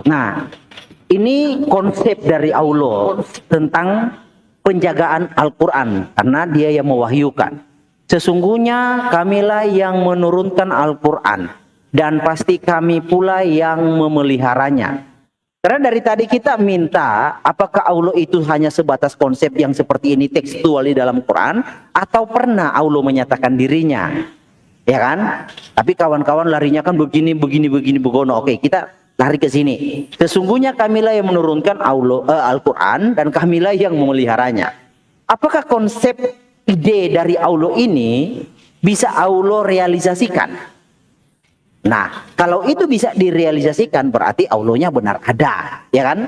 Nah, ini konsep dari Allah tentang penjagaan Al-Quran, karena dia yang mewahyukan. Sesungguhnya kamilah yang menurunkan Al-Quran, dan pasti kami pula yang memeliharanya. Karena dari tadi kita minta, apakah Allah itu hanya sebatas konsep yang seperti ini tekstual di dalam Quran, atau pernah Allah menyatakan dirinya? Ya kan? Tapi kawan-kawan larinya kan begini, begono. Oke, kita lari ke sini. Sesungguhnya kamilah yang menurunkan Al-Quran, dan kamilah yang memeliharanya. Apakah konsep ide dari Allah ini bisa Allah realisasikan? Nah, kalau itu bisa direalisasikan berarti Allahnya benar ada, ya kan?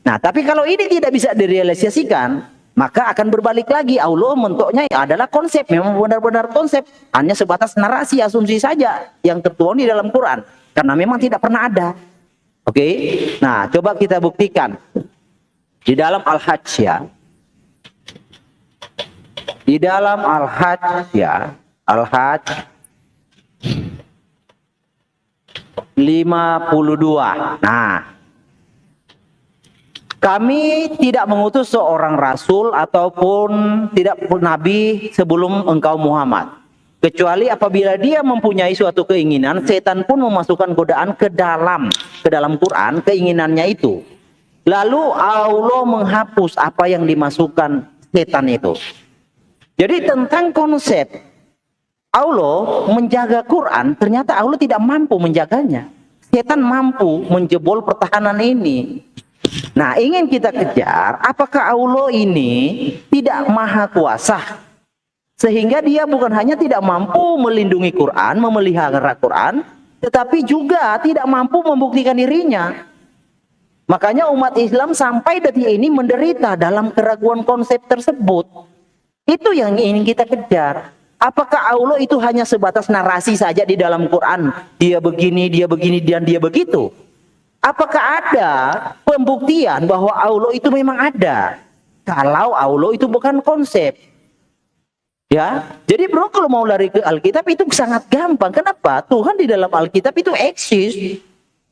Nah, tapi kalau ini tidak bisa direalisasikan, maka akan berbalik lagi. Allah bentuknya adalah konsep, memang benar-benar konsep, hanya sebatas narasi, asumsi saja yang tertuang di dalam Quran, karena memang tidak pernah ada. Oke? Nah, coba kita buktikan di dalam Al-Hajj ya. Di dalam Al-Hajj ya, Al-Hajj 52. Nah, kami tidak mengutus seorang rasul ataupun tidak nabi sebelum engkau Muhammad, kecuali apabila dia mempunyai suatu keinginan, setan pun memasukkan godaan ke dalam Quran keinginannya itu. Lalu Allah menghapus apa yang dimasukkan setan itu. Jadi tentang konsep Allah menjaga Quran, ternyata Allah tidak mampu menjaganya. Setan mampu menjebol pertahanan ini. Nah, ingin kita kejar, apakah Allah ini tidak maha kuasa? Sehingga dia bukan hanya tidak mampu melindungi Quran, memelihara Quran, tetapi juga tidak mampu membuktikan dirinya. Makanya umat Islam sampai detik ini menderita dalam keraguan konsep tersebut. Itu yang ingin kita kejar. Apakah Allah itu hanya sebatas narasi saja di dalam Quran? Dia begini, dan dia begitu. Apakah ada pembuktian bahwa Allah itu memang ada? Kalau Allah itu bukan konsep. Ya, jadi bro, kalau mau lari ke Alkitab itu sangat gampang. Kenapa? Tuhan di dalam Alkitab itu eksis.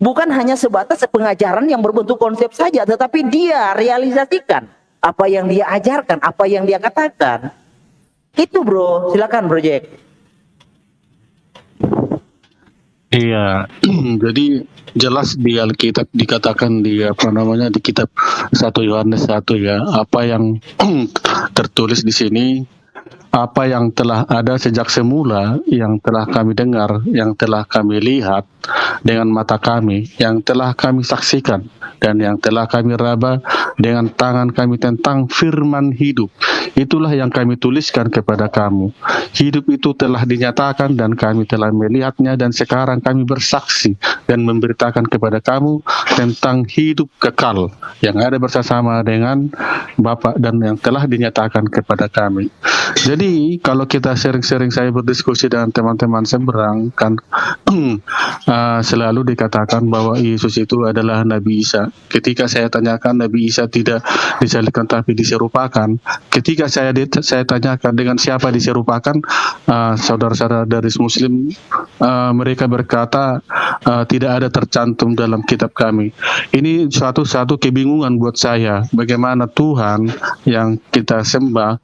Bukan hanya sebatas pengajaran yang berbentuk konsep saja, tetapi dia realisasikan apa yang dia ajarkan, apa yang dia katakan. Itu bro, silakan Bro Jack. Iya, jadi jelas di Alkitab dikatakan di di kitab 1 Yohanes 1 ya, apa yang tertulis di sini, apa yang telah ada sejak semula, yang telah kami dengar, yang telah kami lihat dengan mata kami, yang telah kami saksikan, dan yang telah kami raba dengan tangan kami tentang firman hidup. Itulah yang kami tuliskan kepada kamu. Hidup itu telah dinyatakan dan kami telah melihatnya, dan sekarang kami bersaksi dan memberitakan kepada kamu tentang hidup kekal yang ada bersama dengan Bapa dan yang telah dinyatakan kepada kami. Jadi kalau kita sering-sering saya berdiskusi dengan teman-teman seberang kan selalu dikatakan bahwa Yesus itu adalah Nabi Isa. Ketika saya tanyakan Nabi Isa tidak disalibkan tapi diserupakan, ketika saya tanyakan dengan siapa diserupakan, saudara-saudara dari Muslim mereka berkata tidak ada tercantum dalam kitab kami. Ini suatu kebingungan buat saya, bagaimana Tuhan yang kita sembah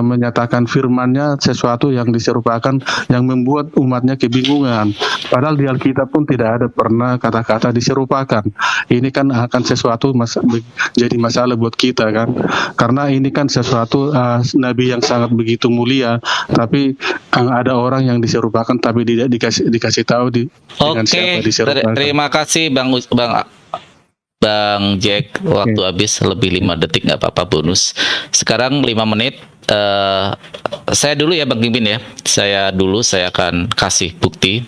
menyatakan firman-Nya sesuatu yang diserupakan, yang membuat umatnya kebingungan. Padahal di Alkitab pun tidak ada pernah kata-kata diserupakan. Ini kan akan sesuatu jadi masalah buat kita kan, karena ini kan sesuatu nabi yang sangat begitu mulia, tapi ada orang yang diserupakan tapi tidak dikasih tahu dengan siapa diserupakan. Terima kasih Bang Jack, waktu habis lebih 5 detik, nggak apa-apa, bonus. Sekarang 5 menit. Saya dulu ya Bang Pimpin ya. Saya akan kasih bukti.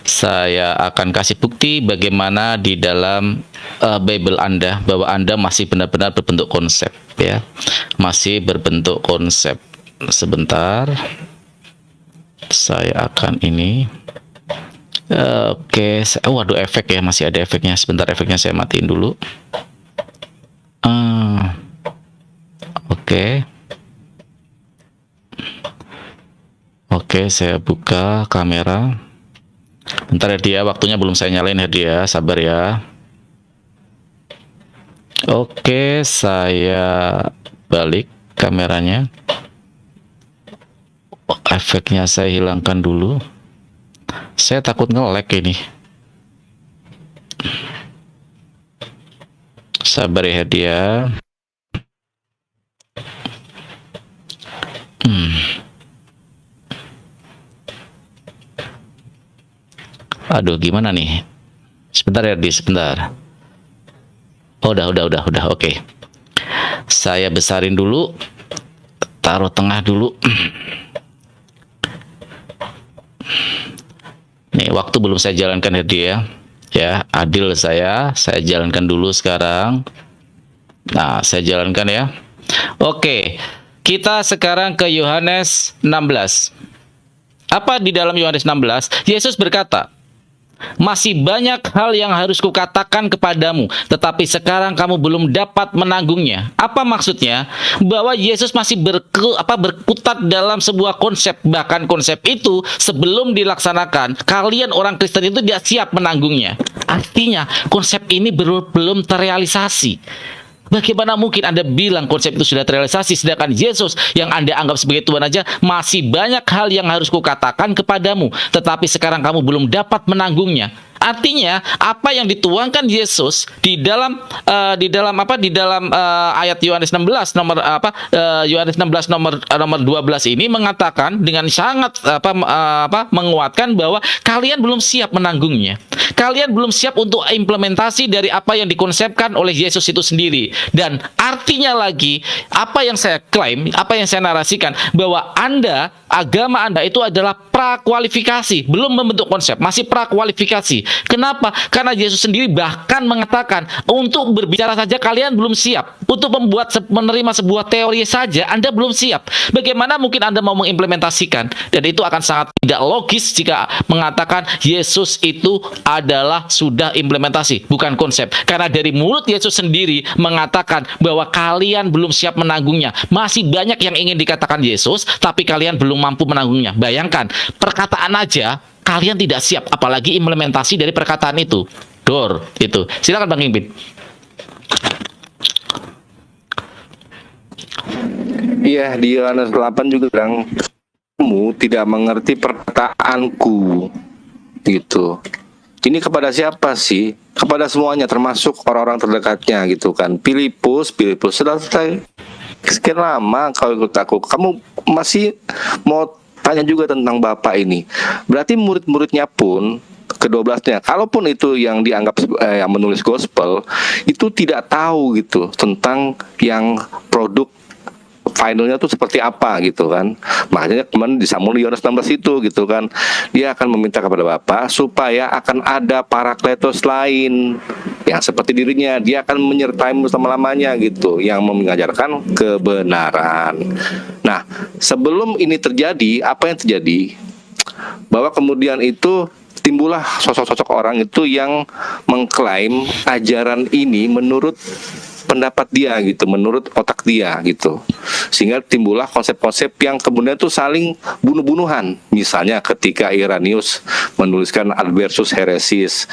Saya akan kasih bukti bagaimana di dalam Bible Anda bahwa Anda masih benar-benar berbentuk konsep ya. Masih berbentuk konsep. Sebentar. Saya akan ini. Oke, waduh, efek ya, masih ada efeknya. Sebentar, efeknya saya matiin dulu. Oke, saya buka kamera. Bentar ya dia, waktunya belum saya nyalain ya dia, sabar ya. Oke, saya balik kameranya. Efeknya saya hilangkan dulu. Saya takut nge-lag ini. Sabar ya dia. Aduh, gimana nih? Sebentar ya, sebentar. Oh, udah, oke. Saya besarin dulu. Taruh tengah dulu. Nih, waktu belum saya jalankan ya dia. Ya, adil saya jalankan dulu sekarang. Nah, saya jalankan ya. Oke, kita sekarang ke Yohanes 16. Apa di dalam Yohanes 16? Yesus berkata, masih banyak hal yang harus kukatakan kepadamu, tetapi sekarang kamu belum dapat menanggungnya. Apa maksudnya? Bahwa Yesus masih berkutat dalam sebuah konsep. Bahkan konsep itu sebelum dilaksanakan, kalian orang Kristen itu tidak siap menanggungnya. Artinya konsep ini belum terrealisasi. Bagaimana mungkin Anda bilang konsep itu sudah terrealisasi, sedangkan Yesus yang Anda anggap sebagai Tuhan aja, masih banyak hal yang harus kukatakan kepadamu, tetapi sekarang kamu belum dapat menanggungnya. Artinya apa yang dituangkan Yesus di dalam ayat Yohanes 16 Yohanes 16 nomor 12 ini mengatakan dengan sangat menguatkan bahwa kalian belum siap menanggungnya. Kalian belum siap untuk implementasi dari apa yang dikonsepkan oleh Yesus itu sendiri. Dan artinya lagi, apa yang saya klaim, apa yang saya narasikan, bahwa agama Anda itu adalah prakualifikasi, belum membentuk konsep, masih prakualifikasi. Kenapa? Karena Yesus sendiri bahkan mengatakan, untuk berbicara saja kalian belum siap. Untuk menerima sebuah teori saja Anda belum siap. Bagaimana mungkin Anda mau mengimplementasikan? Dan itu akan sangat tidak logis jika mengatakan Yesus itu adalah sudah implementasi, bukan konsep. Karena dari mulut Yesus sendiri mengatakan bahwa kalian belum siap menanggungnya. Masih banyak yang ingin dikatakan Yesus, tapi kalian belum mampu menanggungnya. Bayangkan, perkataan aja kalian tidak siap, apalagi implementasi dari perkataan itu. Dor, itu. Silakan Bang Imbin. Iya, di Yohanes 8 juga bilang, kamu tidak mengerti perkataanku, gitu. Ini kepada siapa sih? Kepada semuanya, termasuk orang-orang terdekatnya, gitu kan. Filipus sudah selesai sekian lama kau ikut aku, kamu masih mau tanya juga tentang Bapak ini. Berarti murid-muridnya pun, ke-12-nya, kalaupun itu yang dianggap yang menulis gospel, itu tidak tahu gitu tentang yang produk finalnya tuh seperti apa gitu kan. Makanya kemarin disambung di Yohanes 16 itu gitu kan, dia akan meminta kepada Bapa supaya akan ada parakletos lain yang seperti dirinya, dia akan menyertaimu selama-lamanya gitu, yang mengajarkan kebenaran. Nah, sebelum ini terjadi, apa yang terjadi? Bahwa kemudian itu timbullah sosok-sosok orang itu yang mengklaim ajaran ini menurut pendapat dia gitu, menurut otak dia gitu, sehingga timbullah konsep-konsep yang kemudian tuh saling bunuh-bunuhan. Misalnya ketika Irenaeus menuliskan Adversus Heresis,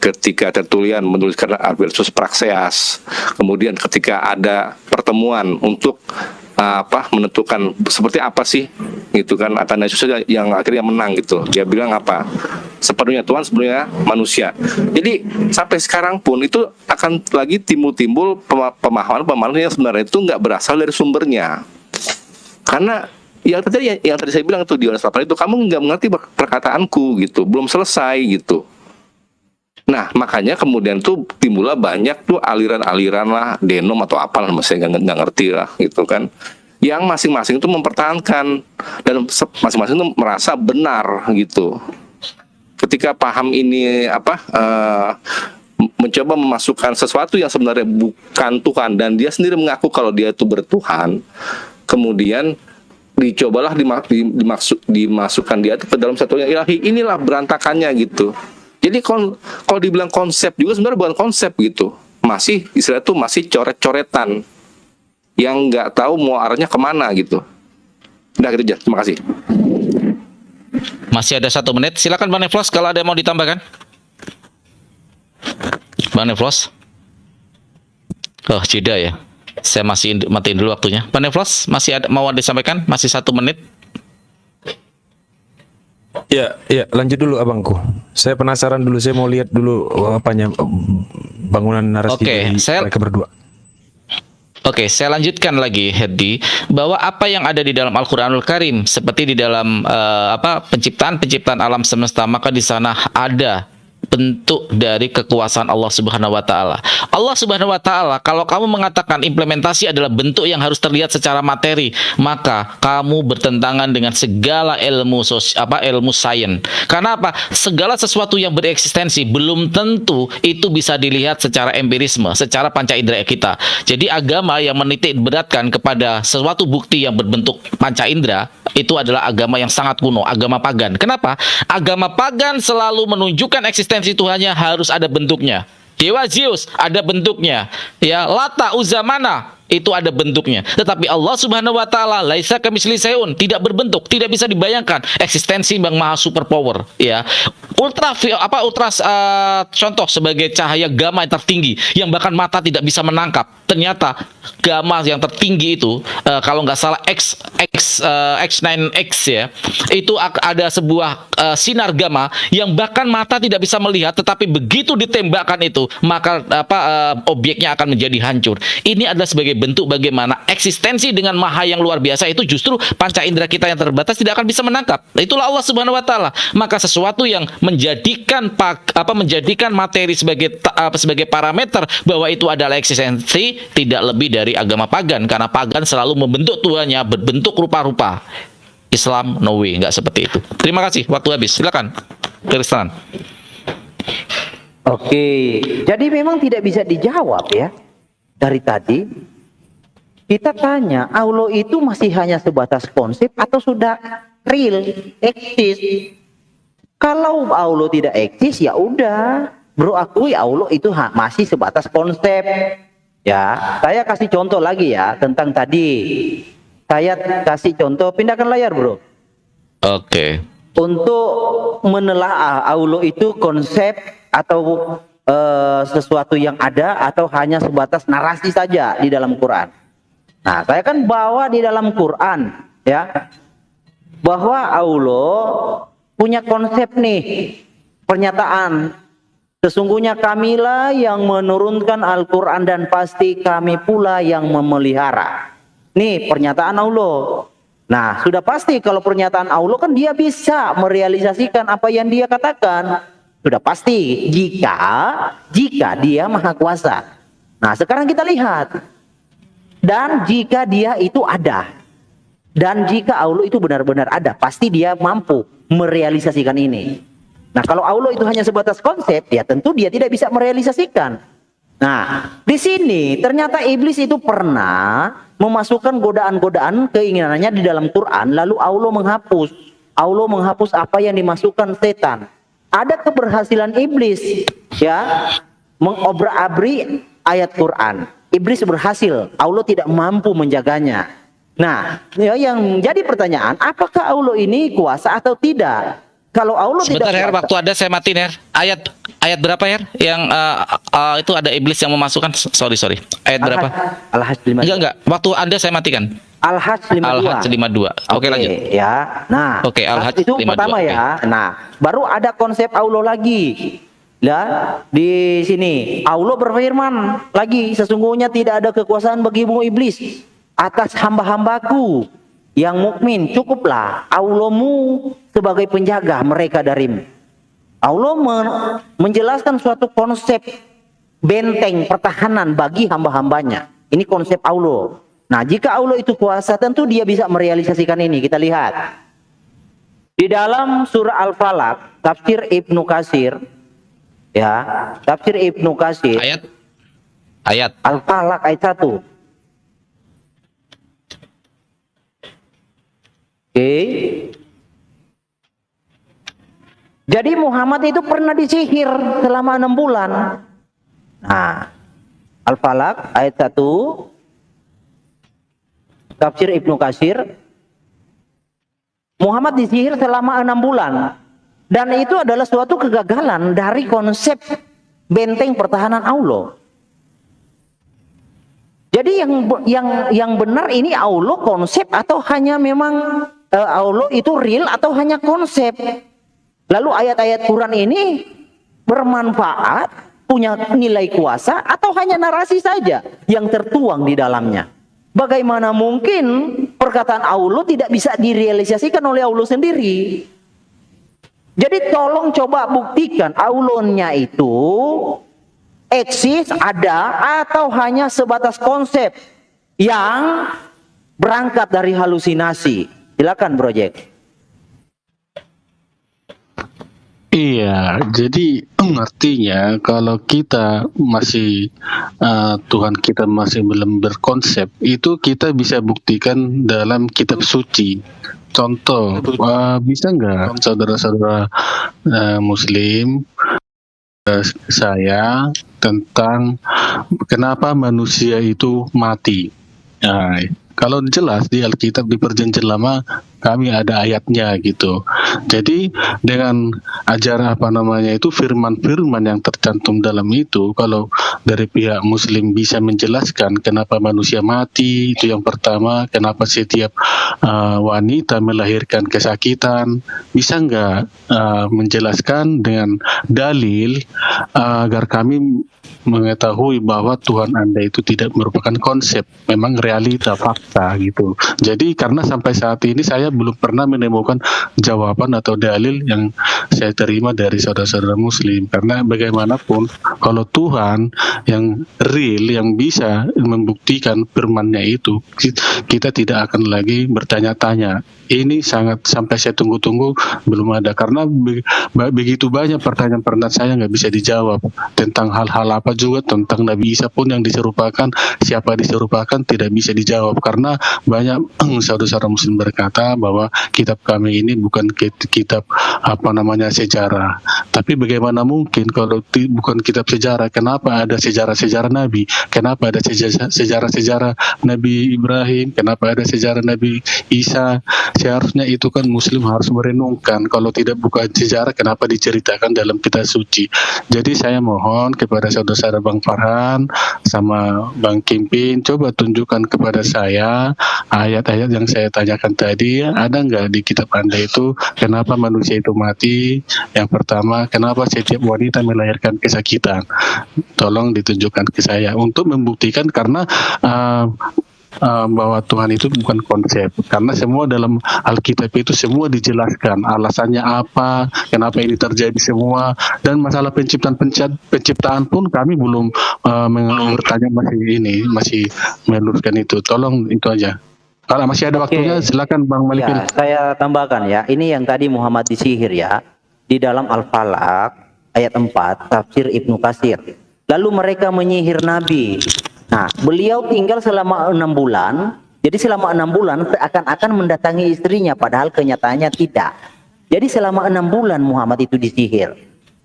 ketika Tertullian menuliskan Adversus Praxeas, kemudian ketika ada pertemuan untuk menentukan seperti apa sih gitu kan, Athanasius yang akhirnya menang gitu, dia bilang apa, sepenuhnya Tuhan, sepenuhnya manusia. Jadi sampai sekarang pun itu akan lagi timbul pemahaman yang sebenarnya itu nggak berasal dari sumbernya. Karena yang tadi saya bilang itu di Yohanes 8 itu, kamu nggak mengerti perkataanku gitu, belum selesai gitu. Nah, makanya kemudian tuh timbullah banyak tuh aliran-aliran lah, denom atau apalah, saya nggak ngerti lah gitu kan, yang masing-masing tuh mempertahankan dan masing-masing tuh merasa benar gitu. Ketika paham ini mencoba memasukkan sesuatu yang sebenarnya bukan Tuhan, dan dia sendiri mengaku kalau dia itu bertuhan, kemudian dicobalah dimasukkan dia itu ke dalam satu yang ilahi, inilah berantakannya gitu. Jadi kalau dibilang konsep juga sebenarnya bukan konsep gitu, masih istilah itu masih coret-coretan yang nggak tahu mau arahnya kemana gitu. Udah gitu aja, terima kasih. Masih ada 1 menit, silakan Bang Neflos kalau ada yang mau ditambahkan. Bang Neflos. Oh, jeda ya. Saya masih matiin dulu waktunya. Pak Neflos, masih ada mau disampaikan? Masih 1 menit. Ya, lanjut dulu abangku. Saya penasaran dulu, saya mau lihat dulu apanya bangunan narasi Oke, dari mereka berdua. Oke, saya lanjutkan lagi, Hedi, bahwa apa yang ada di dalam Al-Qur'anul Karim seperti di dalam penciptaan alam semesta, maka di sana ada bentuk dari kekuasaan Allah Subhanahu wa taala. Allah Subhanahu wa taala, kalau kamu mengatakan implementasi adalah bentuk yang harus terlihat secara materi, maka kamu bertentangan dengan segala ilmu ilmu sains. Karena apa? Segala sesuatu yang bereksistensi belum tentu itu bisa dilihat secara empirisme, secara panca indera kita. Jadi agama yang menitik beratkan kepada sesuatu bukti yang berbentuk panca indera itu adalah agama yang sangat kuno, agama pagan. Kenapa? Agama pagan selalu menunjukkan eksistensi Tuhannya harus ada bentuknya. Dewa Zeus ada bentuknya, ya, Lata, Uzza, Mana itu ada bentuknya. Tetapi Allah Subhanahu wa taala laisa kamitslihi syai'un, tidak berbentuk, tidak bisa dibayangkan eksistensi yang maha superpower, ya. Contoh sebagai cahaya gamma yang tertinggi yang bahkan mata tidak bisa menangkap. Ternyata gamma yang tertinggi itu kalau nggak salah X9X ya, itu ada sebuah sinar gamma yang bahkan mata tidak bisa melihat, tetapi begitu ditembakkan itu maka objeknya akan menjadi hancur. Ini adalah sebagai bentuk bagaimana eksistensi dengan maha yang luar biasa itu justru panca indera kita yang terbatas tidak akan bisa menangkap. Itulah Allah Subhanahu wa taala. Maka sesuatu yang menjadikan materi sebagai parameter bahwa itu adalah eksistensi tidak lebih dari agama pagan, karena pagan selalu membentuk Tuhannya berbentuk rupa-rupa. Islam no way, nggak seperti itu. Terima kasih, waktu habis. Silakan, Kristan. Oke, jadi memang tidak bisa dijawab ya. Dari tadi kita tanya, Allah itu masih hanya sebatas konsep atau sudah real, eksis? Kalau Allah tidak eksis, ya udah, bro, akui Allah itu masih sebatas konsep. Ya, saya kasih contoh lagi ya tentang tadi. Saya kasih contoh, pindahkan layar, bro. Oke. Untuk menelaah Allah itu konsep atau sesuatu yang ada atau hanya sebatas narasi saja di dalam Quran. Nah, saya kan bawa di dalam Quran ya bahwa Allah punya konsep nih, pernyataan. Sesungguhnya kamilah yang menurunkan Al-Quran dan pasti kami pula yang memelihara. Nih pernyataan Allah. Nah, sudah pasti kalau pernyataan Allah kan dia bisa merealisasikan apa yang dia katakan. Sudah pasti jika dia maha kuasa. Nah, sekarang kita lihat. Dan jika dia itu ada. Dan jika Allah itu benar-benar ada, pasti dia mampu merealisasikan ini. Nah, kalau Allah itu hanya sebatas konsep, ya tentu dia tidak bisa merealisasikan. Nah, di sini ternyata iblis itu pernah memasukkan godaan-godaan keinginannya di dalam Quran, lalu Allah menghapus. Allah menghapus apa yang dimasukkan setan. Ada keberhasilan iblis ya mengobrak-abrik ayat Quran. Iblis berhasil, Allah tidak mampu menjaganya. Nah, yang jadi pertanyaan, apakah Allah ini kuasa atau tidak? Kalau Allah Sebentar, tidak Her, kuasa, waktu ada saya matiin, Her. Ayat berapa, Her? Yang itu ada iblis yang memasukkan, sorry. Ayat berapa? Al-Hajj 52. Enggak. Waktu Anda saya matikan. Al-Hajj 52. Al-Hajj 52. Oke, lanjut. Ya. Nah, Oke, Al-Hajj itu 52. pertama ya. Nah, baru ada konsep Allah lagi. Ya, di sini Allah berfirman lagi, sesungguhnya tidak ada kekuasaan bagimu iblis atas hamba-hambaku yang mukmin, cukuplah Allahmu sebagai penjaga mereka darimu. Allah menjelaskan suatu konsep benteng pertahanan bagi hamba-hambanya. Ini konsep Allah. Nah, jika Allah itu kuasa, tentu dia bisa merealisasikan ini. Kita lihat di dalam surah Al-Falaq, tafsir Ibnu Katsir. Ya, tafsir Ibnu Katsir. Ayat. Al-Falaq ayat 1. Oke. Jadi Muhammad itu pernah disihir selama 6 bulan. Nah, Al-Falaq ayat 1. Tafsir Ibnu Katsir. Muhammad disihir selama 6 bulan. Dan itu adalah suatu kegagalan dari konsep benteng pertahanan Allah. Jadi yang benar ini Allah konsep atau hanya memang Allah itu real atau hanya konsep? Lalu ayat-ayat Quran ini bermanfaat, punya nilai kuasa atau hanya narasi saja yang tertuang di dalamnya? Bagaimana mungkin perkataan Allah tidak bisa direalisasikan oleh Allah sendiri? Jadi tolong coba buktikan Allahnya itu eksis, ada, atau hanya sebatas konsep yang berangkat dari halusinasi. Silakan Bro Jack. Iya, jadi artinya kalau kita masih Tuhan kita masih belum berkonsep, itu kita bisa buktikan dalam kitab suci. Contoh, bisa nggak saudara-saudara Muslim saya tentang kenapa manusia itu mati? Nah, kalau jelas di Alkitab di Perjanjian Lama kami ada ayatnya gitu. Jadi dengan ajaran itu firman-firman yang tercantum dalam itu, kalau dari pihak Muslim bisa menjelaskan kenapa manusia mati, itu yang pertama. Kenapa setiap wanita melahirkan kesakitan, bisa nggak menjelaskan dengan dalil agar kami mengetahui bahwa Tuhan Anda itu tidak merupakan konsep, memang realita, fakta gitu. Jadi karena sampai saat ini saya belum pernah menemukan jawaban atau dalil yang saya terima dari saudara-saudara Muslim. Karena bagaimanapun kalau Tuhan yang real, yang bisa membuktikan firman-Nya itu, kita tidak akan lagi bertanya-tanya. Ini sangat sampai saya tunggu-tunggu belum ada, karena begitu banyak pertanyaan-pertanyaan saya nggak bisa dijawab tentang hal-hal apa juga, tentang Nabi Isa pun yang diserupakan, siapa diserupakan tidak bisa dijawab, karena banyak saudara-saudara Muslim berkata bahwa kitab kami ini bukan kitab sejarah. Tapi bagaimana mungkin kalau bukan kitab sejarah, kenapa ada sejarah-sejarah Nabi, kenapa ada sejarah-sejarah Nabi Ibrahim, kenapa ada sejarah Nabi Isa? Seharusnya itu kan Muslim harus merenungkan, kalau tidak bukan sejarah kenapa diceritakan dalam kitab suci. Jadi saya mohon kepada saudara-saudara Bang Farhan sama Bang Kimpin, coba tunjukkan kepada saya ayat-ayat yang saya tanyakan tadi, ada nggak di kitab Anda itu kenapa manusia itu mati? Yang pertama, kenapa setiap wanita melahirkan kesakitan? Tolong ditunjukkan ke saya untuk membuktikan, karena bahwa Tuhan itu bukan konsep, karena semua dalam Alkitab itu semua dijelaskan alasannya apa, kenapa ini terjadi semua, dan masalah penciptaan pun kami belum bertanya, masih meluruskan itu. Tolong itu aja. Kalau masih ada waktunya, silakan Bang Malikin. Ya, saya tambahkan ya, ini yang tadi Muhammad disihir ya, di dalam Al-Falaq ayat 4 tafsir Ibnu Katsir. Lalu mereka menyihir Nabi. Nah, beliau tinggal selama 6 bulan. Jadi selama 6 bulan seakan-akan mendatangi istrinya, padahal kenyataannya tidak. Jadi selama 6 bulan Muhammad itu disihir.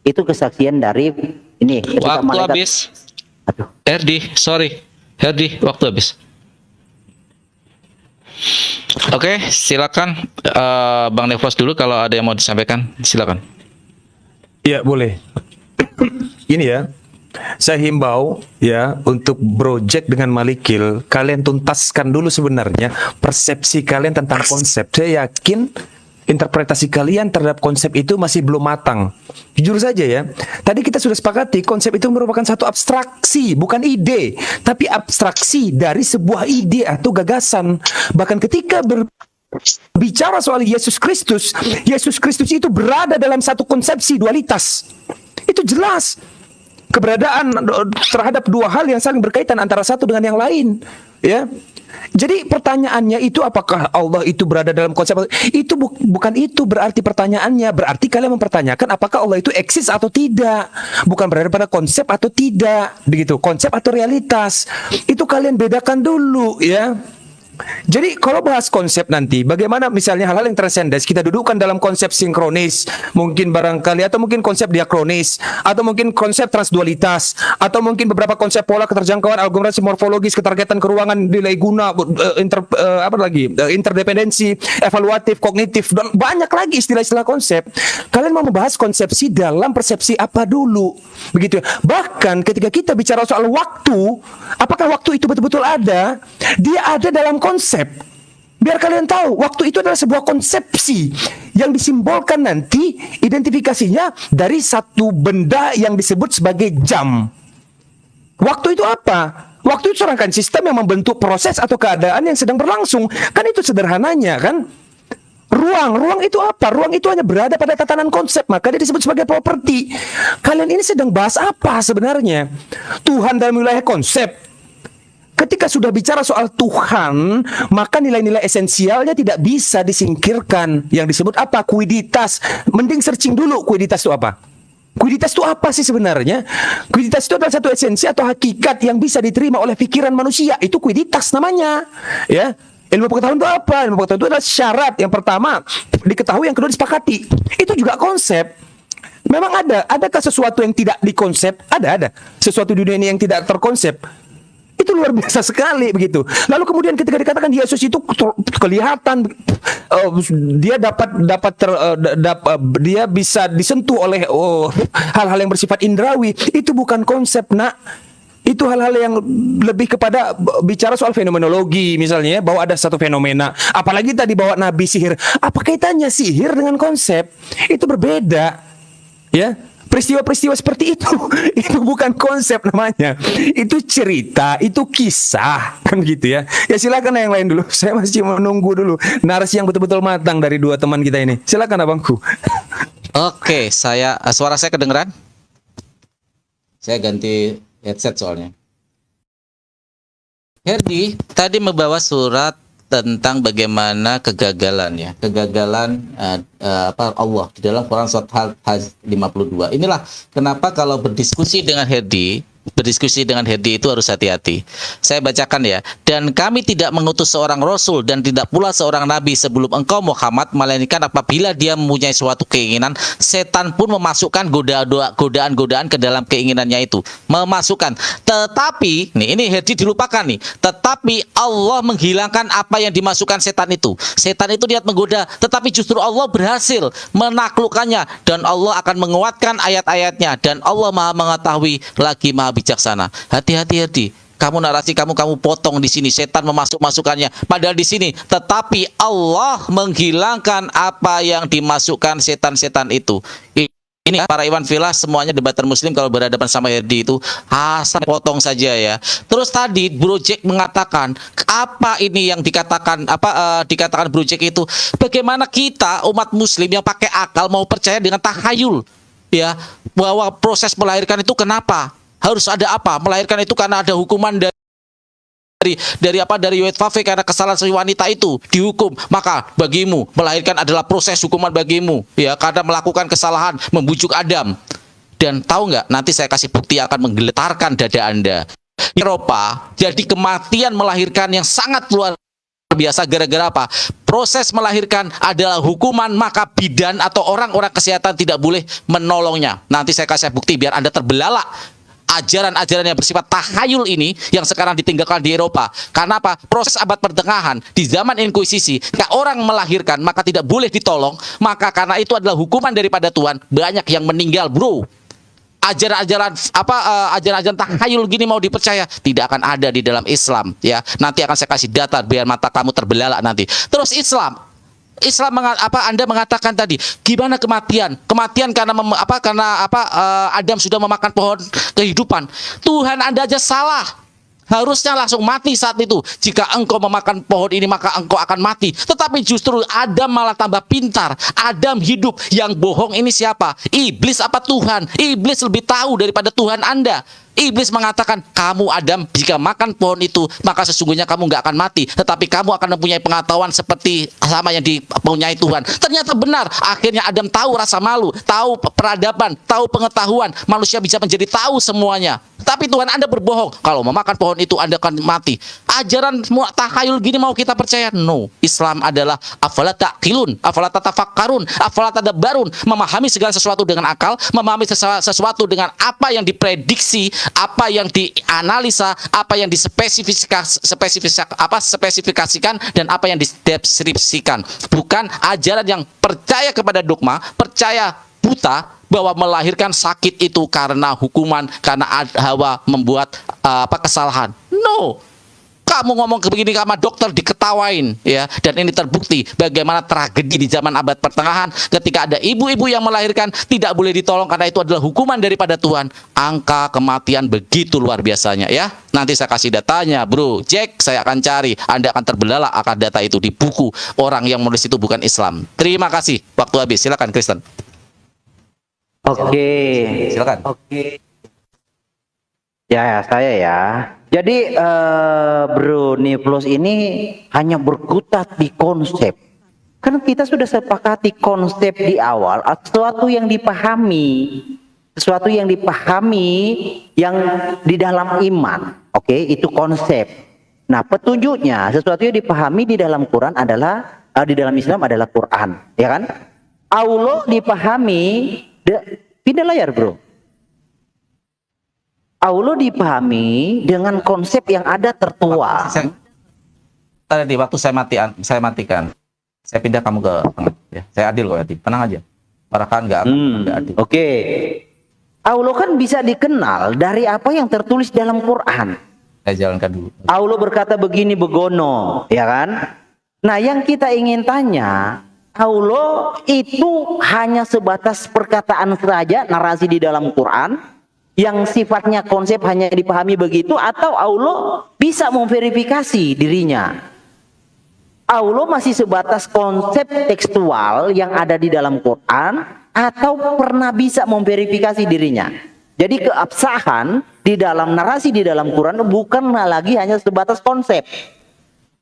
Itu kesaksian dari ini. Waktu habis. Aduh. Herdi, waktu habis. Oke, silakan Bang Nevos dulu kalau ada yang mau disampaikan, silakan. Iya, boleh. Ini ya. Saya himbau ya untuk Bro Jack dengan Malikil, kalian tuntaskan dulu sebenarnya persepsi kalian tentang konsep. Saya yakin interpretasi kalian terhadap konsep itu masih belum matang. Jujur saja ya, tadi kita sudah sepakati konsep itu merupakan satu abstraksi, bukan ide, tapi abstraksi dari sebuah ide atau gagasan. Bahkan ketika berbicara soal Yesus Kristus itu berada dalam satu konsepsi dualitas. Itu jelas. Keberadaan terhadap dua hal yang saling berkaitan antara satu dengan yang lain, ya. Jadi pertanyaannya itu apakah Allah itu berada dalam konsep itu? Bukan itu berarti pertanyaannya. Berarti kalian mempertanyakan apakah Allah itu eksis atau tidak, bukan berada pada konsep atau tidak, begitu. Konsep atau realitas itu kalian bedakan dulu, ya. Jadi kalau bahas konsep nanti, bagaimana misalnya hal-hal yang transcendence kita dudukkan dalam konsep sinkronis, mungkin barangkali, atau mungkin konsep diakronis, atau mungkin konsep transdualitas, atau mungkin beberapa konsep pola keterjangkauan, algoritma morfologis, ketargetan keruangan, nilai guna, interdependensi, evaluatif, kognitif, dan banyak lagi istilah-istilah konsep. Kalian mau membahas konsepsi dalam persepsi apa dulu, begitu ya. Bahkan ketika kita bicara soal waktu, apakah waktu itu betul-betul ada? Dia ada dalam konsep. Biar kalian tahu, waktu itu adalah sebuah konsepsi yang disimbolkan nanti identifikasinya dari satu benda yang disebut sebagai jam. Waktu itu apa? Waktu itu serangkaian sistem yang membentuk proses atau keadaan yang sedang berlangsung. Kan itu sederhananya kan? Ruang itu apa? Ruang itu hanya berada pada tatanan konsep, maka dia disebut sebagai properti. Kalian ini sedang bahas apa sebenarnya? Tuhan dalam wilayah konsep. Ketika sudah bicara soal Tuhan, maka nilai-nilai esensialnya tidak bisa disingkirkan. Yang disebut apa? Kuiditas. Mending searching dulu kuiditas itu apa. Kuiditas itu apa sih sebenarnya? Kuiditas itu adalah satu esensi atau hakikat yang bisa diterima oleh pikiran manusia. Itu kuiditas namanya. Ya. Ilmu pengetahuan itu apa? Ilmu pengetahuan itu adalah syarat. Yang pertama diketahui, yang kedua disepakati. Itu juga konsep. Memang adakah sesuatu yang tidak dikonsep? Ada. Sesuatu di dunia ini yang tidak terkonsep. Itu luar biasa sekali begitu. Lalu kemudian ketika dikatakan Yesus itu kelihatan, dia dia bisa disentuh oleh hal-hal yang bersifat indrawi. Itu bukan konsep, nak. Itu hal-hal yang lebih kepada bicara soal fenomenologi misalnya, bahwa ada satu fenomena. Apalagi tadi bawa nabi sihir. Apa kaitannya sihir dengan konsep? Itu berbeda. Ya. Peristiwa-peristiwa seperti itu bukan konsep namanya. Itu cerita, itu kisah, kan gitu ya. Ya silakan yang lain dulu. Saya masih menunggu dulu narasi yang betul-betul matang dari dua teman kita ini. Silakan abangku. Oke, suara saya kedengeran? Saya ganti headset soalnya. Herdi tadi membawa surat tentang bagaimana kegagalan Allah di dalam Quran surat Hajj 52. Inilah kenapa kalau berdiskusi dengan Herdi itu harus hati-hati. Saya bacakan ya. Dan kami tidak mengutus seorang rasul dan tidak pula seorang nabi sebelum engkau Muhammad, melainkan apabila dia mempunyai suatu keinginan, setan pun memasukkan godaan-godaan ke dalam keinginannya itu. Memasukkan. Tetapi, ini Herdi dilupakan nih. Tetapi Allah menghilangkan apa yang dimasukkan setan itu. Setan itu niat menggoda, tetapi justru Allah berhasil menaklukkannya, dan Allah akan menguatkan ayat-ayatnya, dan Allah Maha mengetahui lagi Maha bijaksana. Hati-hati Herdi. Kamu narasi kamu potong di sini, setan memasukkannya. Padahal di sini, tetapi Allah menghilangkan apa yang dimasukkan setan-setan itu. Ini para Iwan Villa semuanya debater muslim kalau berhadapan sama Herdi itu asal potong saja ya. Terus tadi Bro Jack mengatakan apa ini yang dikatakan dikatakan Bro Jack itu, bagaimana kita umat muslim yang pakai akal mau percaya dengan takhayul ya, bahwa proses melahirkan itu kenapa? Harus ada apa? Melahirkan itu karena ada hukuman dari Yoetfafe karena kesalahan si wanita itu dihukum, maka bagimu melahirkan adalah proses hukuman bagimu ya, karena melakukan kesalahan membujuk Adam. Dan tahu nggak, nanti saya kasih bukti yang akan menggeletarkan dada Anda. Eropa jadi kematian melahirkan yang sangat luar biasa gara-gara apa? Proses melahirkan adalah hukuman, maka bidan atau orang-orang kesehatan tidak boleh menolongnya. Nanti saya kasih bukti biar Anda terbelalak. Ajaran-ajaran yang bersifat takhayul ini yang sekarang ditinggalkan di Eropa. Karena apa? Proses abad pertengahan di zaman inkuisisi, ketika orang melahirkan maka tidak boleh ditolong, maka karena itu adalah hukuman daripada Tuhan, banyak yang meninggal, bro. Ajaran-ajaran ajaran-ajaran takhayul gini mau dipercaya, tidak akan ada di dalam Islam ya. Nanti akan saya kasih data biar mata kamu terbelalak nanti. Terus Islam Anda mengatakan tadi gimana kematian karena Adam sudah memakan pohon kehidupan. Tuhan Anda aja salah, harusnya langsung mati saat itu. Jika engkau memakan pohon ini maka engkau akan mati, tetapi justru Adam malah tambah pintar. Adam hidup. Yang bohong ini siapa? Iblis apa Tuhan? Iblis lebih tahu daripada Tuhan Anda. Iblis mengatakan, kamu Adam, jika makan pohon itu, maka sesungguhnya kamu nggak akan mati, tetapi kamu akan mempunyai pengetahuan seperti sama yang dipunyai Tuhan. Ternyata benar. Akhirnya Adam tahu rasa malu, tahu peradaban, tahu pengetahuan. Manusia bisa menjadi tahu semuanya. Tapi Tuhan, Anda berbohong. Kalau memakan pohon itu Anda akan mati. Ajaran takhayul gini mau kita percaya? No. Islam adalah afala ta'qilun, afala tatafakkarun, afala tadabbarun. Memahami segala sesuatu dengan akal, memahami sesuatu dengan apa yang diprediksi, apa yang dianalisa, apa yang spesifikasikan, dan apa yang dideskripsikan. Bukan ajaran yang percaya kepada dogma, percaya buta bahwa melahirkan sakit itu karena hukuman, karena Hawa membuat kesalahan. No. Kamu ngomong begini sama dokter diketawain, ya, dan ini terbukti bagaimana tragedi di zaman abad pertengahan ketika ada ibu-ibu yang melahirkan tidak boleh ditolong karena itu adalah hukuman daripada Tuhan. Angka kematian begitu luar biasanya, ya. Nanti saya kasih datanya, bro. Jack, saya akan cari. Anda akan terbelalak akan data itu di buku. Orang yang menulis itu bukan Islam. Terima kasih. Waktu habis. Silakan Kristen. Oke. Silakan. Oke. Ya, saya ya. Jadi Bro Niflos ini hanya berkutat di konsep. Kan kita sudah sepakati konsep di awal, sesuatu yang dipahami yang di dalam iman. Oke, itu konsep. Nah, petunjuknya sesuatu yang dipahami di dalam Quran adalah di dalam Islam adalah Quran, ya kan? Allah dipahami pindah layar, Bro. Allah dipahami dengan konsep yang ada tertuang. Tadi waktu saya matikan. Saya pindah kamu ke tengah, ya. Saya adil kok, Yati. Tenang aja. Parakan nggak adil. Oke. Allah kan bisa dikenal dari apa yang tertulis dalam Quran. Saya jalankan dulu. Allah berkata begini begono, ya kan? Nah, yang kita ingin tanya, Allah itu hanya sebatas perkataan saja, narasi di dalam Quran, yang sifatnya konsep hanya dipahami begitu, atau Allah bisa memverifikasi dirinya? Allah masih sebatas konsep tekstual yang ada di dalam Quran, atau pernah bisa memverifikasi dirinya? Jadi keabsahan di dalam narasi di dalam Quran bukanlah lagi hanya sebatas konsep,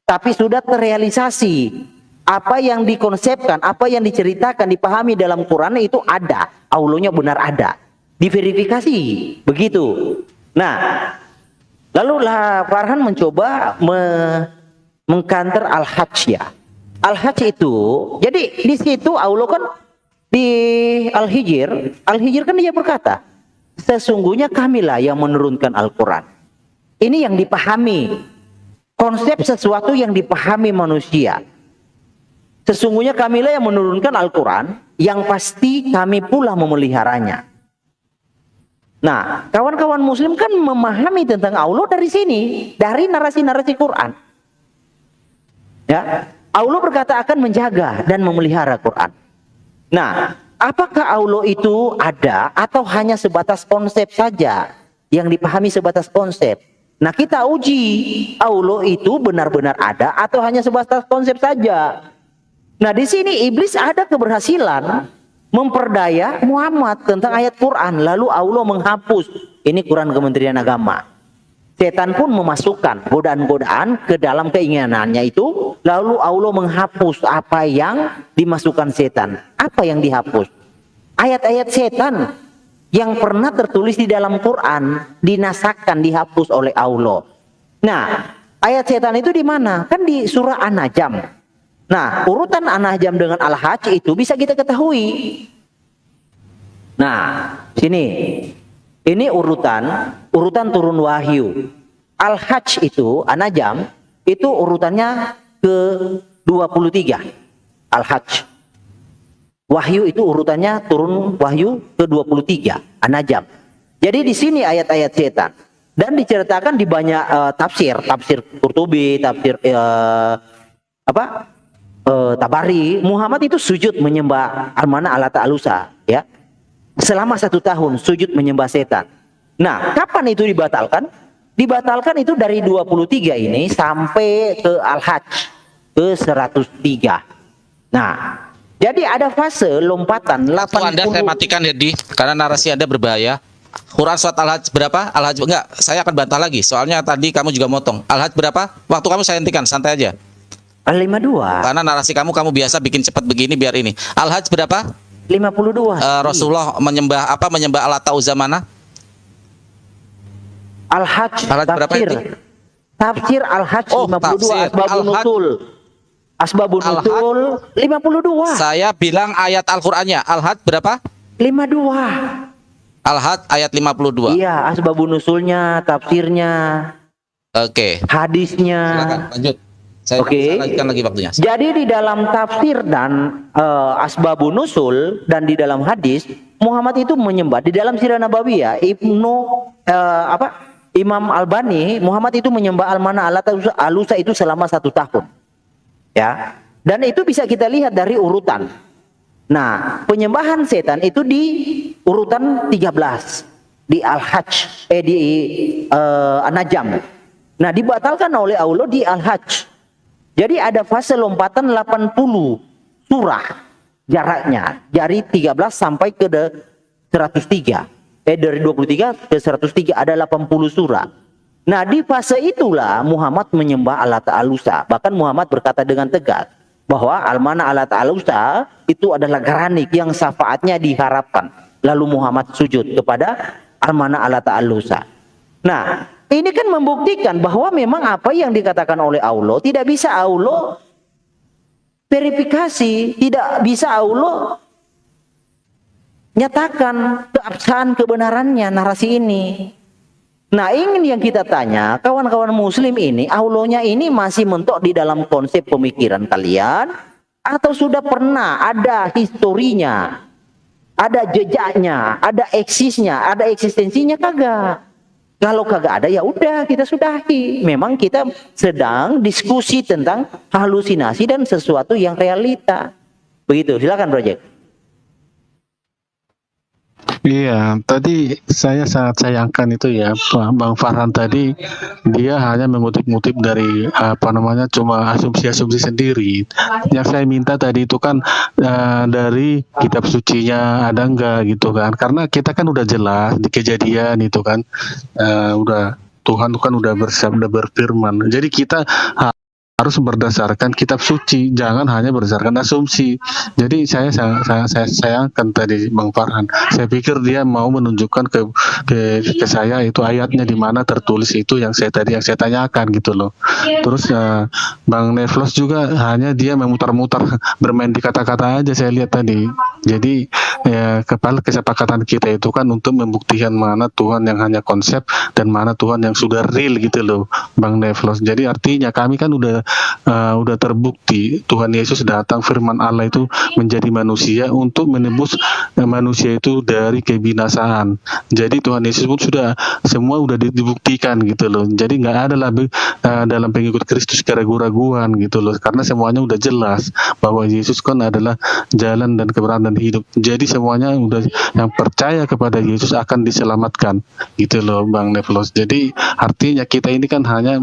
tapi sudah terrealisasi. Apa yang dikonsepkan, apa yang diceritakan, dipahami dalam Quran itu ada, Allahnya benar ada, diverifikasi begitu. Nah, lalu Farhan mencoba mengkanter Al-Hajj, ya. Al-Hajj itu, jadi di situ Allah kan di Al-Hijr kan dia berkata, sesungguhnya kamilah yang menurunkan Al-Quran. Ini yang dipahami, konsep sesuatu yang dipahami manusia. Sesungguhnya kamilah yang menurunkan Al-Quran, yang pasti kami pula memeliharanya. Nah, kawan-kawan muslim kan memahami tentang Allah dari sini, dari narasi-narasi Quran. Ya, Allah berkata akan menjaga dan memelihara Quran. Nah, apakah Allah itu ada atau hanya sebatas konsep saja, yang dipahami sebatas konsep? Nah, kita uji Allah itu benar-benar ada atau hanya sebatas konsep saja. Nah, di sini iblis ada keberhasilan memperdaya Muhammad tentang ayat Quran, lalu Allah menghapus. Ini Quran Kementerian Agama. Setan pun memasukkan godaan-godaan ke dalam keinginannya itu, lalu Allah menghapus apa yang dimasukkan setan. Apa yang dihapus? Ayat-ayat setan yang pernah tertulis di dalam Quran dinasakkan, dihapus oleh Allah. Nah, ayat setan itu di mana? Kan di surah An-Najm. Nah, urutan An-Najm dengan Al-Hajj itu bisa kita ketahui. Nah, sini. Ini urutan turun wahyu. Al-Hajj itu, An-Najm, itu urutannya ke-23. Al-Hajj. Wahyu itu urutannya turun wahyu ke-23. An-Najm. Jadi di sini ayat-ayat setan. Dan diceritakan di banyak tafsir. Tafsir Qurtubi, tafsir Tabari. Muhammad itu sujud menyembah Al-Mana Alata Alusa, ya. Selama 1 tahun sujud menyembah setan. Nah, kapan itu dibatalkan? Dibatalkan itu dari 23 ini sampai ke Al-Hajj ke 103. Nah, jadi ada fase lompatan 80. Anda saya matikan ya, karena narasi Anda berbahaya. Quran surat Al-Hajj berapa? Al-Hajj enggak, saya akan bantah lagi. Soalnya tadi kamu juga motong. Al-Hajj berapa? Waktu kamu saya hentikan, santai aja. 52. Karena narasi kamu biasa bikin cepat begini biar ini. Al-Hajj berapa? 52. Rasulullah menyembah apa? Menyembah Alat Uzza mana? Al-Hajj Al-Hajj berapa tafsir. itu? Tafsir Al-Hajj Oh, 52 tafsir. Asbabun Al-Hajj. Nusul. Asbabun Al-Hajj. Nusul 52. Saya bilang ayat Al-Qur'annya. Al-Hajj berapa? 52. Al-Hajj ayat 52. Iya, asbabun nusulnya, tafsirnya, Oke. hadisnya. Silakan lanjut. Saya Oke. saya lanjutkan lagi waktunya. Jadi di dalam tafsir dan asbabun nusul dan di dalam hadis, Muhammad itu menyembah di dalam Sirah Nabawiyah, Imam Albani, Muhammad itu menyembah Al-Mana Al-Usa itu selama 1 tahun. Ya. Dan itu bisa kita lihat dari urutan. Nah, penyembahan setan itu di urutan 13 di Al-Hajj, di An-Najm. Nah, dibatalkan oleh Allah di Al-Hajj. Jadi ada fase lompatan 80 surah jaraknya dari 13 sampai ke 103. Dari 23 ke 103 ada 80 surah. Nah, di fase itulah Muhammad menyembah Alat Al-Uzza. Bahkan Muhammad berkata dengan tegas bahwa Al-Mana Alat Al-Uzza itu adalah garanik yang syafaatnya diharapkan. Lalu Muhammad sujud kepada Al-Mana Alat Al-Uzza. Nah, ini kan membuktikan bahwa memang apa yang dikatakan oleh Allah tidak bisa Allah verifikasi, tidak bisa Allah nyatakan keabsahan kebenarannya narasi ini. Nah, ingin yang kita tanya, kawan-kawan muslim ini, Allahnya ini masih mentok di dalam konsep pemikiran kalian atau sudah pernah ada historinya, ada jejaknya, ada eksisnya, ada eksistensinya kagak? Kalau kagak ada ya udah kita sudahi. Memang kita sedang diskusi tentang halusinasi dan sesuatu yang realita. Begitu, silakan Project. Iya, tadi saya sangat sayangkan itu ya, Bang Farhan tadi dia hanya mengutip-ngutip dari cuma asumsi-asumsi sendiri. Yang saya minta tadi itu kan dari kitab sucinya ada enggak gitu kan? Karena kita kan udah jelas di Kejadian itu kan, udah Tuhan kan udah berfirman. Jadi kita harus berdasarkan kitab suci, jangan hanya berdasarkan asumsi. Jadi saya sayangkan tadi Bang Farhan. Saya pikir dia mau menunjukkan ke saya itu ayatnya di mana tertulis itu yang saya tanyakan gitu loh. Terus Bang Neflos juga hanya dia memutar-mutar bermain di kata-kata aja saya lihat tadi. Jadi ya kepala kesepakatan kita itu kan untuk membuktikan mana Tuhan yang hanya konsep dan mana Tuhan yang sudah real gitu loh, Bang Neflos. Jadi artinya kami kan udah terbukti Tuhan Yesus datang, firman Allah itu menjadi manusia untuk menebus manusia itu dari kebinasaan. Jadi Tuhan Yesus pun sudah semua udah dibuktikan gitu loh. Jadi nggak ada lagi dalam pengikut Kristus keraguan-raguan gitu loh, karena semuanya udah jelas bahwa Yesus kan adalah jalan dan kebenaran dan hidup. Jadi semuanya udah yang percaya kepada Yesus akan diselamatkan gitu loh, Bang Neflos. Jadi artinya kita ini kan hanya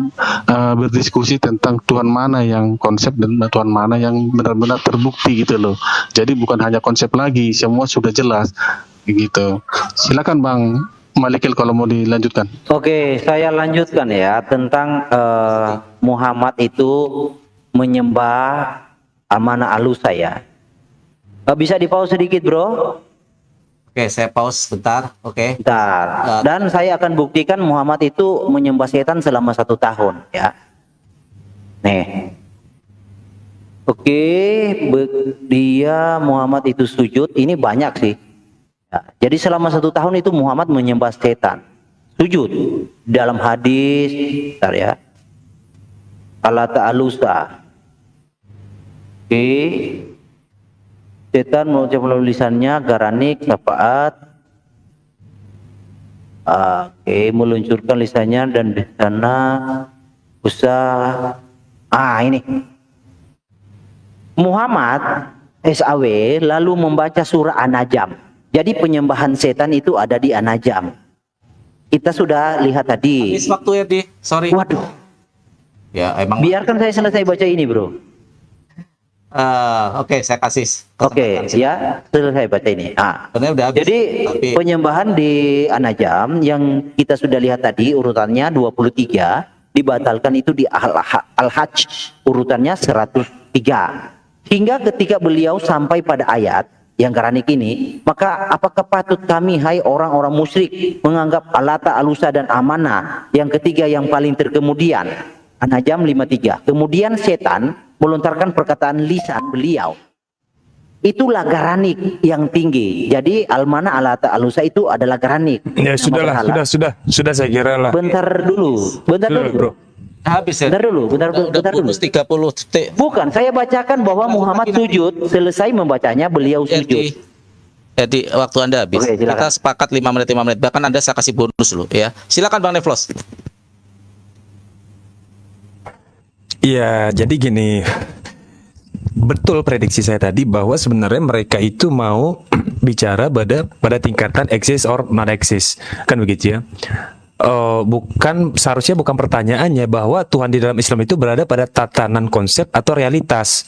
berdiskusi tentang Tuhan mana yang konsep dan Tuhan mana yang benar-benar terbukti gitu loh. Jadi bukan hanya konsep lagi, semua sudah jelas gitu. Silakan Bang Malikil kalau mau dilanjutkan. Oke, saya lanjutkan ya tentang Muhammad itu menyembah Al-Mana Al-Uzza ya. Bisa di pause sedikit bro? Oke, saya pause sebentar. Oke. Bentar. Dan saya akan buktikan Muhammad itu menyembah setan selama 1 tahun ya. Nih. Oke, dia Muhammad itu sujud, ini banyak sih. Ya, jadi selama 1 tahun itu Muhammad menyembah setan. Sujud dalam hadis, bentar ya. Alat Al-Uzza. Oke. Setan mengucapkan lisannya garanik, syafaat. Oke, meluncurkan lisannya dan di sana usah. Ini Muhammad SAW lalu membaca surah An-Najm. Jadi penyembahan setan itu ada di An-Najm. Kita sudah lihat tadi. Habis waktu ya, Di. Sorry. Waduh. Ya, emang Biarkan saya selesai baca ini, bro. Oke, saya kasih Oke, kesempatan. ya, selesai baca ini. Sebenarnya udah habis, Jadi tapi penyembahan di Anajam yang kita sudah lihat tadi urutannya 23 dibatalkan itu di Al-Hajj urutannya 103. Hingga ketika beliau sampai pada ayat yang Quranik ini, maka apakah patut kami hai orang-orang musyrik menganggap Alata, Alusa dan Amanah yang ketiga yang paling terkemudian? An-Najm 53. Kemudian setan melontarkan perkataan lisan beliau. Itulah Quranik yang tinggi. Jadi Almana, Alata, Alusa itu adalah Quranik. Ya Nama sudahlah, berhala. sudah saya kira lah. Bentar dulu. Sudah, bro. habis ya. Bentar dulu, bentar dulu. bonus 30 detik. Bukan, saya bacakan bahwa Muhammad sujud, selesai membacanya beliau sujud. Jadi waktu Anda habis. Oke, silakan. Kita sepakat 5 menit 5 menit. Bahkan Anda saya kasih bonus dulu ya. Silakan Bang Nevlos. Iya, jadi gini, betul prediksi saya tadi bahwa sebenarnya mereka itu mau bicara pada tingkatan eksis or non eksis, kan begitu ya. Seharusnya bukan pertanyaannya bahwa Tuhan di dalam Islam itu berada pada tatanan konsep atau realitas.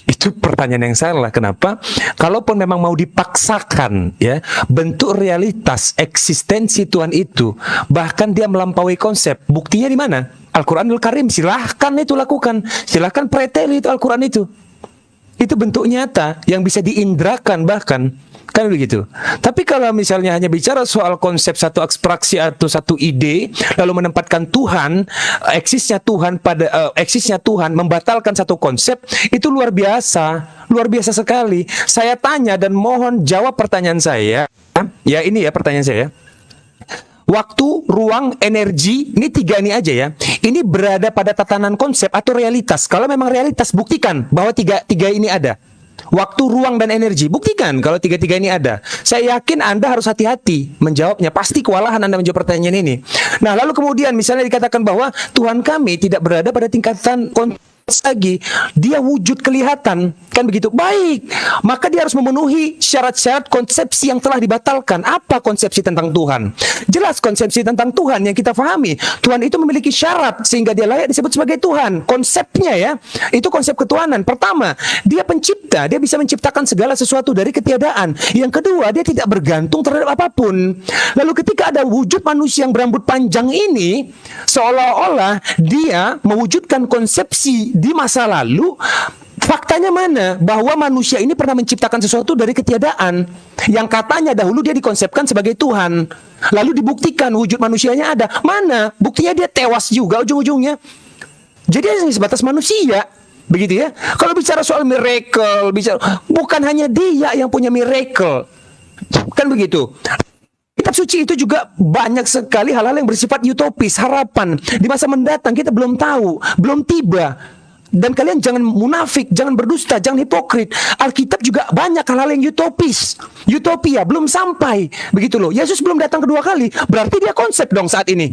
Itu pertanyaan yang salah. Kenapa? Kalaupun memang mau dipaksakan ya bentuk realitas eksistensi Tuhan itu, bahkan dia melampaui konsep. Buktinya di mana? Al-Quranul Karim. Silahkan itu lakukan. Silahkan preteli itu Al-Quran itu. Itu bentuk nyata yang bisa diindrakan bahkan. Kan begitu. Tapi kalau misalnya hanya bicara soal konsep satu abstraksi atau satu ide, lalu menempatkan Tuhan, eksisnya Tuhan membatalkan satu konsep, itu luar biasa sekali. Saya tanya dan mohon jawab pertanyaan saya. Ya ini ya pertanyaan saya. Waktu, ruang, energi, ini tiga ini aja ya. Ini berada pada tatanan konsep atau realitas. Kalau memang realitas, buktikan bahwa tiga ini ada. Waktu, ruang, dan energi. Buktikan kalau tiga-tiga ini ada. Saya yakin Anda harus hati-hati menjawabnya. Pasti kewalahan Anda menjawab pertanyaan ini. Nah, lalu kemudian misalnya dikatakan bahwa Tuhan kami tidak berada pada tingkatan lagi, dia wujud kelihatan, kan begitu. Baik, maka dia harus memenuhi syarat-syarat konsepsi yang telah dibatalkan. Apa konsepsi tentang Tuhan? Jelas konsepsi tentang Tuhan yang kita pahami. Tuhan itu memiliki syarat sehingga dia layak disebut sebagai Tuhan. Konsepnya ya, itu konsep ketuhanan. Pertama, dia pencipta, dia bisa menciptakan segala sesuatu dari ketiadaan. Yang kedua, dia tidak bergantung terhadap apapun. Lalu ketika ada wujud manusia yang berambut panjang ini, seolah-olah dia mewujudkan konsepsi di masa lalu. Faktanya mana? Bahwa manusia ini pernah menciptakan sesuatu dari ketiadaan yang katanya dahulu dia dikonsepkan sebagai Tuhan. Lalu dibuktikan wujud manusianya ada. Mana? Buktinya dia tewas juga ujung-ujungnya. Jadi hanya sebatas manusia. Begitu ya. Kalau bicara soal miracle, bukan hanya dia yang punya miracle. Kan begitu. Kitab suci itu juga banyak sekali hal-hal yang bersifat utopis, harapan. Di masa mendatang kita belum tahu, belum tiba. Dan kalian jangan munafik, jangan berdusta, jangan hipokrit. Alkitab juga banyak hal-hal yang utopis. Utopia, belum sampai. Begitu loh. Yesus belum datang kedua kali. Berarti dia konsep dong saat ini.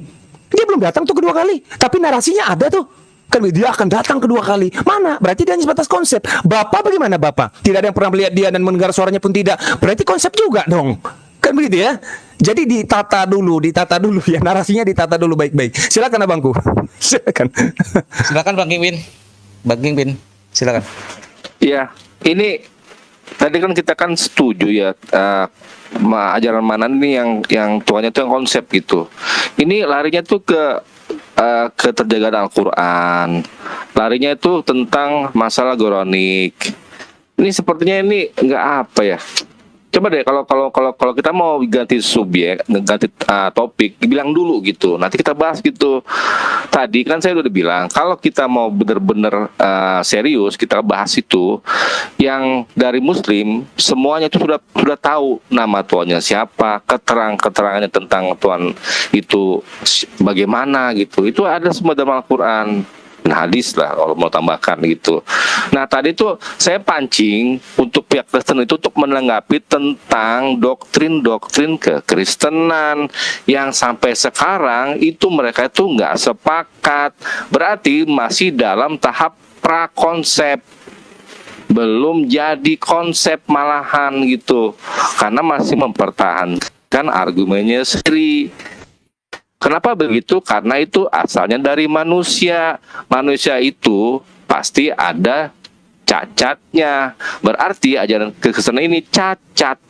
Dia belum datang tuh kedua kali. Tapi narasinya ada tuh. Kan dia akan datang kedua kali. Mana? Berarti dia hanya sebatas konsep. Bapak bagaimana Bapak? Tidak ada yang pernah melihat dia dan mendengar suaranya pun tidak. Berarti konsep juga dong. Kan begitu ya. Jadi ditata dulu ya. Narasinya ditata dulu baik-baik. Silakan abangku. Silakan. Silakan Bang Kingpin. Bang Kingpin, silakan. Iya, ini tadi kan kita kan setuju ya, ajaran mana nih yang Tuhannya itu yang konsep gitu. Ini larinya tuh ke terjagaan Al-Quran, larinya itu tentang masalah Quranik. Ini sepertinya ini nggak apa ya. Coba deh kalau kita mau ganti subjek, ganti topik, bilang dulu gitu. Nanti kita bahas gitu. Tadi kan saya udah bilang kalau kita mau bener-bener serius kita bahas itu, yang dari Muslim semuanya itu sudah tahu nama Tuhannya siapa, keterangannya tentang Tuhan itu bagaimana gitu. Itu ada semua dalam Al-Quran. Hadis lah kalau mau tambahkan gitu. Nah tadi tuh saya pancing untuk pihak Kristen itu untuk menanggapi tentang doktrin kekristenan yang sampai sekarang itu mereka itu nggak sepakat, berarti masih dalam tahap prakonsep, belum jadi konsep malahan gitu, karena masih mempertahankan argumennya sendiri. Kenapa begitu? Karena itu asalnya dari manusia. Manusia itu pasti ada cacatnya. Berarti ajaran kekristenan ini cacat.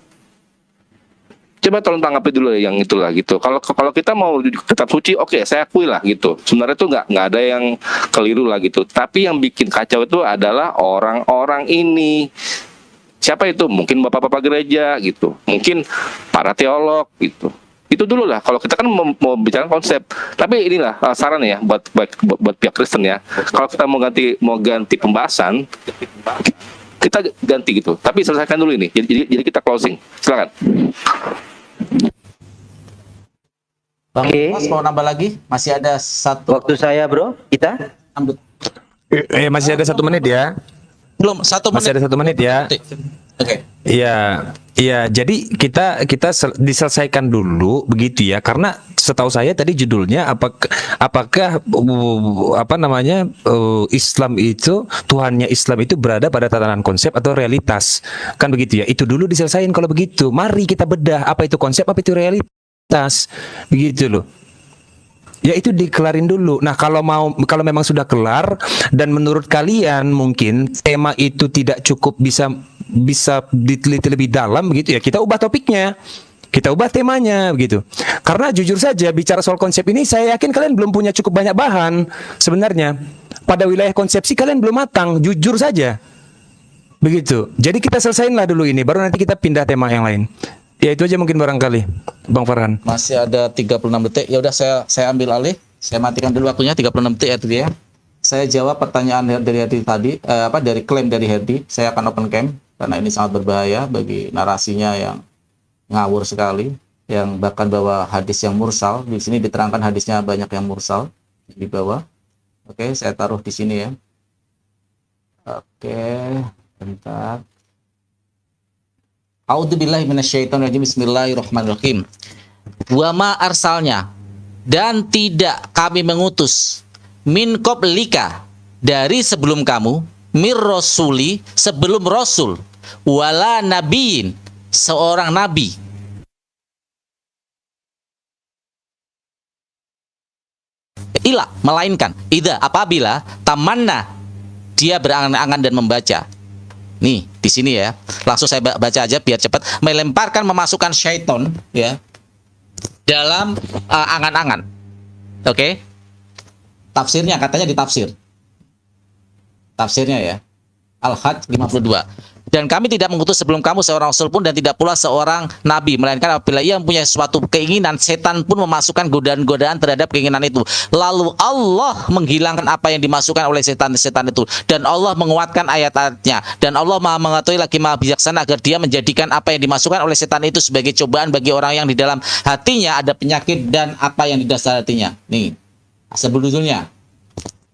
Coba tolong tanggapi dulu yang itulah gitu. Kalau kita mau kitab suci, oke, saya akui lah gitu. Sebenarnya itu nggak ada yang keliru lah gitu. Tapi yang bikin kacau itu adalah orang-orang ini. Siapa itu? Mungkin bapak-bapak gereja gitu. Mungkin para teolog gitu. Itu dulu lah. Kalau kita kan mau bicara konsep. Tapi inilah saran ya buat pihak Kristen ya. Kalau kita mau ganti pembahasan, kita ganti gitu. Tapi selesaikan dulu ini. Jadi kita closing. Silakan. Bang Oke. Mas mau nambah lagi? Masih ada satu. Waktu saya bro, kita Masih ada 1 menit ya. Belum, 1 menit. Masih ada 1 menit ya. Oke. Iya, iya. Jadi kita diselesaikan dulu begitu ya. Karena setahu saya tadi judulnya apakah Islam itu, Tuhannya Islam itu berada pada tatanan konsep atau realitas, kan begitu ya. Itu dulu diselesaikan kalau begitu. Mari kita bedah apa itu konsep, apa itu realitas, begitu loh. Ya itu dikelarin dulu. Nah kalau memang sudah kelar dan menurut kalian mungkin tema itu tidak cukup bisa diteliti lebih dalam begitu ya, kita ubah topiknya, kita ubah temanya begitu. Karena jujur saja bicara soal konsep ini saya yakin kalian belum punya cukup banyak bahan sebenarnya. Pada wilayah konsepsi kalian belum matang, jujur saja. Begitu. Jadi kita selesaiinlah dulu ini, baru nanti kita pindah tema yang lain. Ya itu aja mungkin barangkali, Bang Farhan. Masih ada 36 detik. Ya udah saya ambil alih. Saya matikan dulu waktunya 36 detik itu ya. Saya jawab pertanyaan dari Herdi tadi, dari klaim dari Herdi. Saya akan open cam karena ini sangat berbahaya bagi narasinya yang ngawur sekali, yang bahkan bawa hadis yang mursal. Di sini diterangkan hadisnya banyak yang mursal di bawah. Oke, saya taruh di sini ya. Oke, bentar. A'udzubillahi minasyaitonirrajim. Bismillahirrahmanirrahim. Wa ma arsalnya, dan tidak kami mengutus min qablika, dari sebelum kamu, mir rasuli, sebelum rasul, wala nabiin, seorang nabi, ila, melainkan ida, apabila tamanna, dia berangan-angan dan membaca. Nih di sini ya, langsung saya baca aja biar cepat. Melemparkan, memasukkan syaiton ya dalam angan-angan. Oke. Tafsirnya katanya ditafsir. Tafsirnya ya. Al-Hajj 52. Dan kami tidak mengutus sebelum kamu seorang rasul pun, dan tidak pula seorang nabi, melainkan apabila ia mempunyai suatu keinginan, setan pun memasukkan godaan-godaan terhadap keinginan itu. Lalu Allah menghilangkan apa yang dimasukkan oleh setan-setan itu, dan Allah menguatkan ayat-ayatnya, dan Allah Maha mengetahui lagi Maha bijaksana, agar dia menjadikan apa yang dimasukkan oleh setan itu sebagai cobaan bagi orang yang di dalam hatinya ada penyakit dan apa yang di dasar hatinya. Nih sebelum judulnya.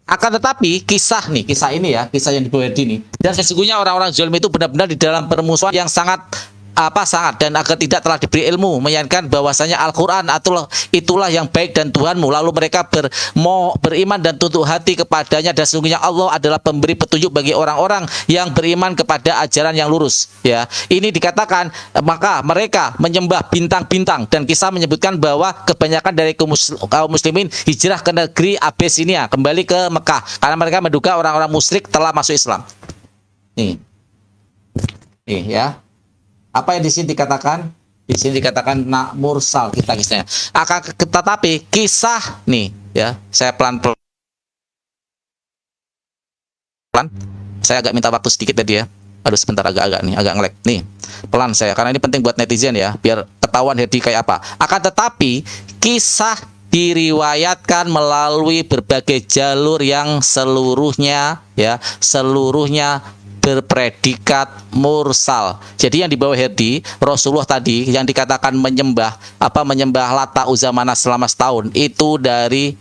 Akan tetapi kisah ini ya, kisah yang dibawa di ini, dan sesungguhnya orang-orang zalim itu benar-benar di dalam permusuhan yang sangat dan agar tidak telah diberi ilmu, menyatakan bahwasanya Al-Quran itulah yang baik dan Tuhanmu. Lalu mereka beriman dan tunduk hati kepadanya, dan sesungguhnya Allah adalah pemberi petunjuk bagi orang-orang yang beriman kepada ajaran yang lurus. Ya, ini dikatakan maka mereka menyembah bintang-bintang, dan kisah menyebutkan bahwa kebanyakan dari kaum muslimin hijrah ke negeri Abyssinia, kembali ke Mekah, karena mereka menduga orang-orang musyrik telah masuk Islam. Nih ya. Apa yang di sini dikatakan? Di sini dikatakan mursal kisahnya. Tetapi kisah nih ya, saya pelan-pelan. Saya agak minta waktu sedikit tadi ya. Aduh sebentar, agak nge-lag. Nih, pelan saya karena ini penting buat netizen ya, biar ketahuan Herdi kayak apa. Akan tetapi kisah diriwayatkan melalui berbagai jalur yang seluruhnya berpredikat mursal. Jadi yang dibawa Herdi, Rasulullah tadi yang dikatakan menyembah Lata Uzza Manat selama setahun, itu dari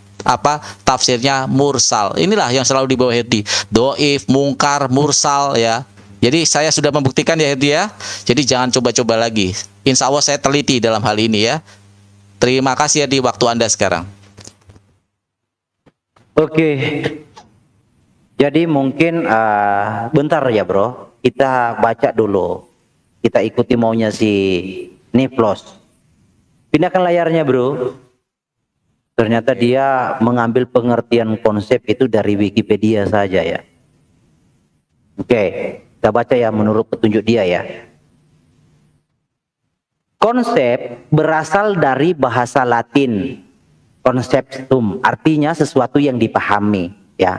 tafsirnya mursal. Inilah yang selalu dibawa Herdi. Doif, mungkar, mursal ya. Jadi saya sudah membuktikan ya Herdi ya. Jadi jangan coba-coba lagi. Insya Allah saya teliti dalam hal ini ya. Terima kasih Herdi, waktu Anda sekarang. Oke. Jadi mungkin bentar ya bro, kita baca dulu, kita ikuti maunya si Niflos. Pindahkan layarnya bro. Ternyata dia mengambil pengertian konsep itu dari Wikipedia saja ya. Oke, kita baca ya menurut petunjuk dia ya. Konsep berasal dari bahasa Latin. Conceptum artinya sesuatu yang dipahami, ya.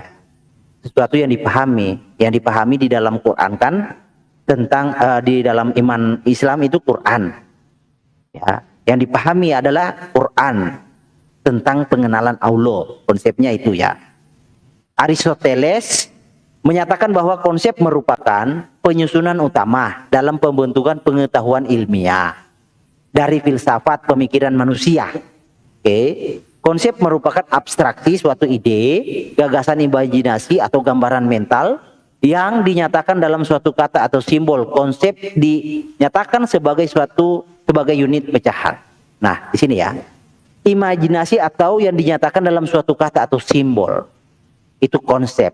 Sesuatu yang dipahami. Yang dipahami di dalam Quran kan tentang di dalam iman Islam itu Quran. Ya, yang dipahami adalah Quran tentang pengenalan Allah. Konsepnya itu ya. Aristoteles menyatakan bahwa konsep merupakan penyusunan utama dalam pembentukan pengetahuan ilmiah dari filsafat pemikiran manusia. Oke. Konsep merupakan abstraksi suatu ide, gagasan imajinasi atau gambaran mental yang dinyatakan dalam suatu kata atau simbol. Konsep dinyatakan sebagai unit pecahan. Nah, di sini ya. Imajinasi atau yang dinyatakan dalam suatu kata atau simbol. Itu konsep.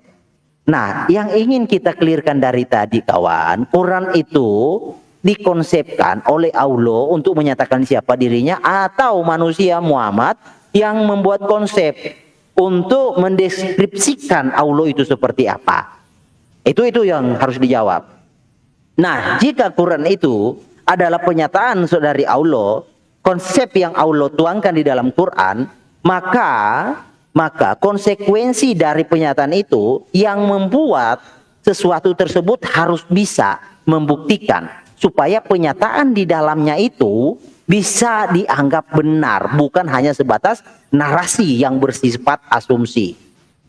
Nah, yang ingin kita clearkan dari tadi kawan, Quran itu dikonsepkan oleh Allah untuk menyatakan siapa dirinya atau manusia Muhammad yang membuat konsep untuk mendeskripsikan Allah itu seperti apa. Itu yang harus dijawab. Nah, jika Quran itu adalah penyataan dari Allah, konsep yang Allah tuangkan di dalam Quran, maka konsekuensi dari pernyataan itu yang membuat sesuatu tersebut harus bisa membuktikan supaya pernyataan di dalamnya itu bisa dianggap benar, bukan hanya sebatas narasi yang bersifat asumsi.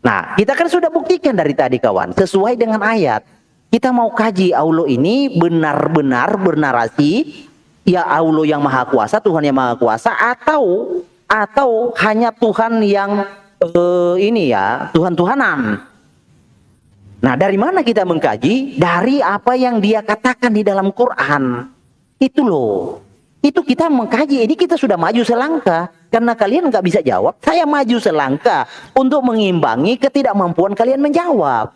Nah, kita kan sudah buktikan dari tadi kawan, sesuai dengan ayat. Kita mau kaji Allah ini benar-benar bernarasi, ya Allah yang Maha Kuasa, Tuhan yang Maha Kuasa, atau hanya Tuhan yang Tuhan-Tuhanan. Nah, dari mana kita mengkaji? Dari apa yang dia katakan di dalam Quran. Itu loh. Itu kita mengkaji. Ini kita sudah maju selangkah. Karena kalian nggak bisa jawab, saya maju selangkah untuk mengimbangi ketidakmampuan kalian menjawab.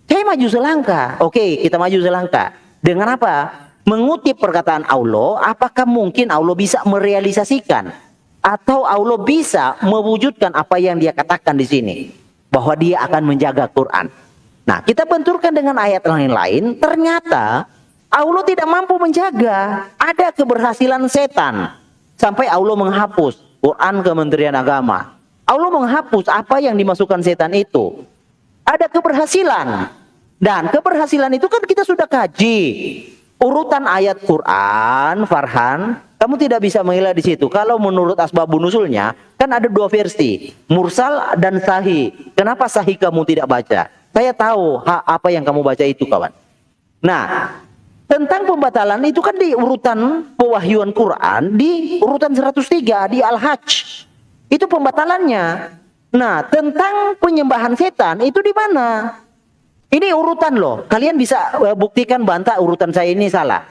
Saya maju selangkah. Oke, kita maju selangkah. Dengan apa? Mengutip perkataan Allah, apakah mungkin Allah bisa merealisasikan atau Allah bisa mewujudkan apa yang dia katakan di sini, bahwa dia akan menjaga Quran. Nah, kita benturkan dengan ayat lain-lain, ternyata Allah tidak mampu menjaga. Ada keberhasilan setan sampai Allah menghapus Quran Kementerian Agama. Allah menghapus apa yang dimasukkan setan itu. Ada keberhasilan. Dan keberhasilan itu kan kita sudah kaji. Urutan ayat Quran, Farhan, kamu tidak bisa mengira di situ. Kalau menurut asbabun nusulnya, kan ada dua versi, mursal dan sahih. Kenapa sahih kamu tidak baca? Saya tahu apa yang kamu baca itu, kawan. Nah, tentang pembatalan itu kan di urutan pewahyuan Quran, di urutan 103, di Al-Hajj. Itu pembatalannya. Nah, tentang penyembahan setan, itu di mana? Ini urutan loh. Kalian bisa buktikan, bantah urutan saya ini salah.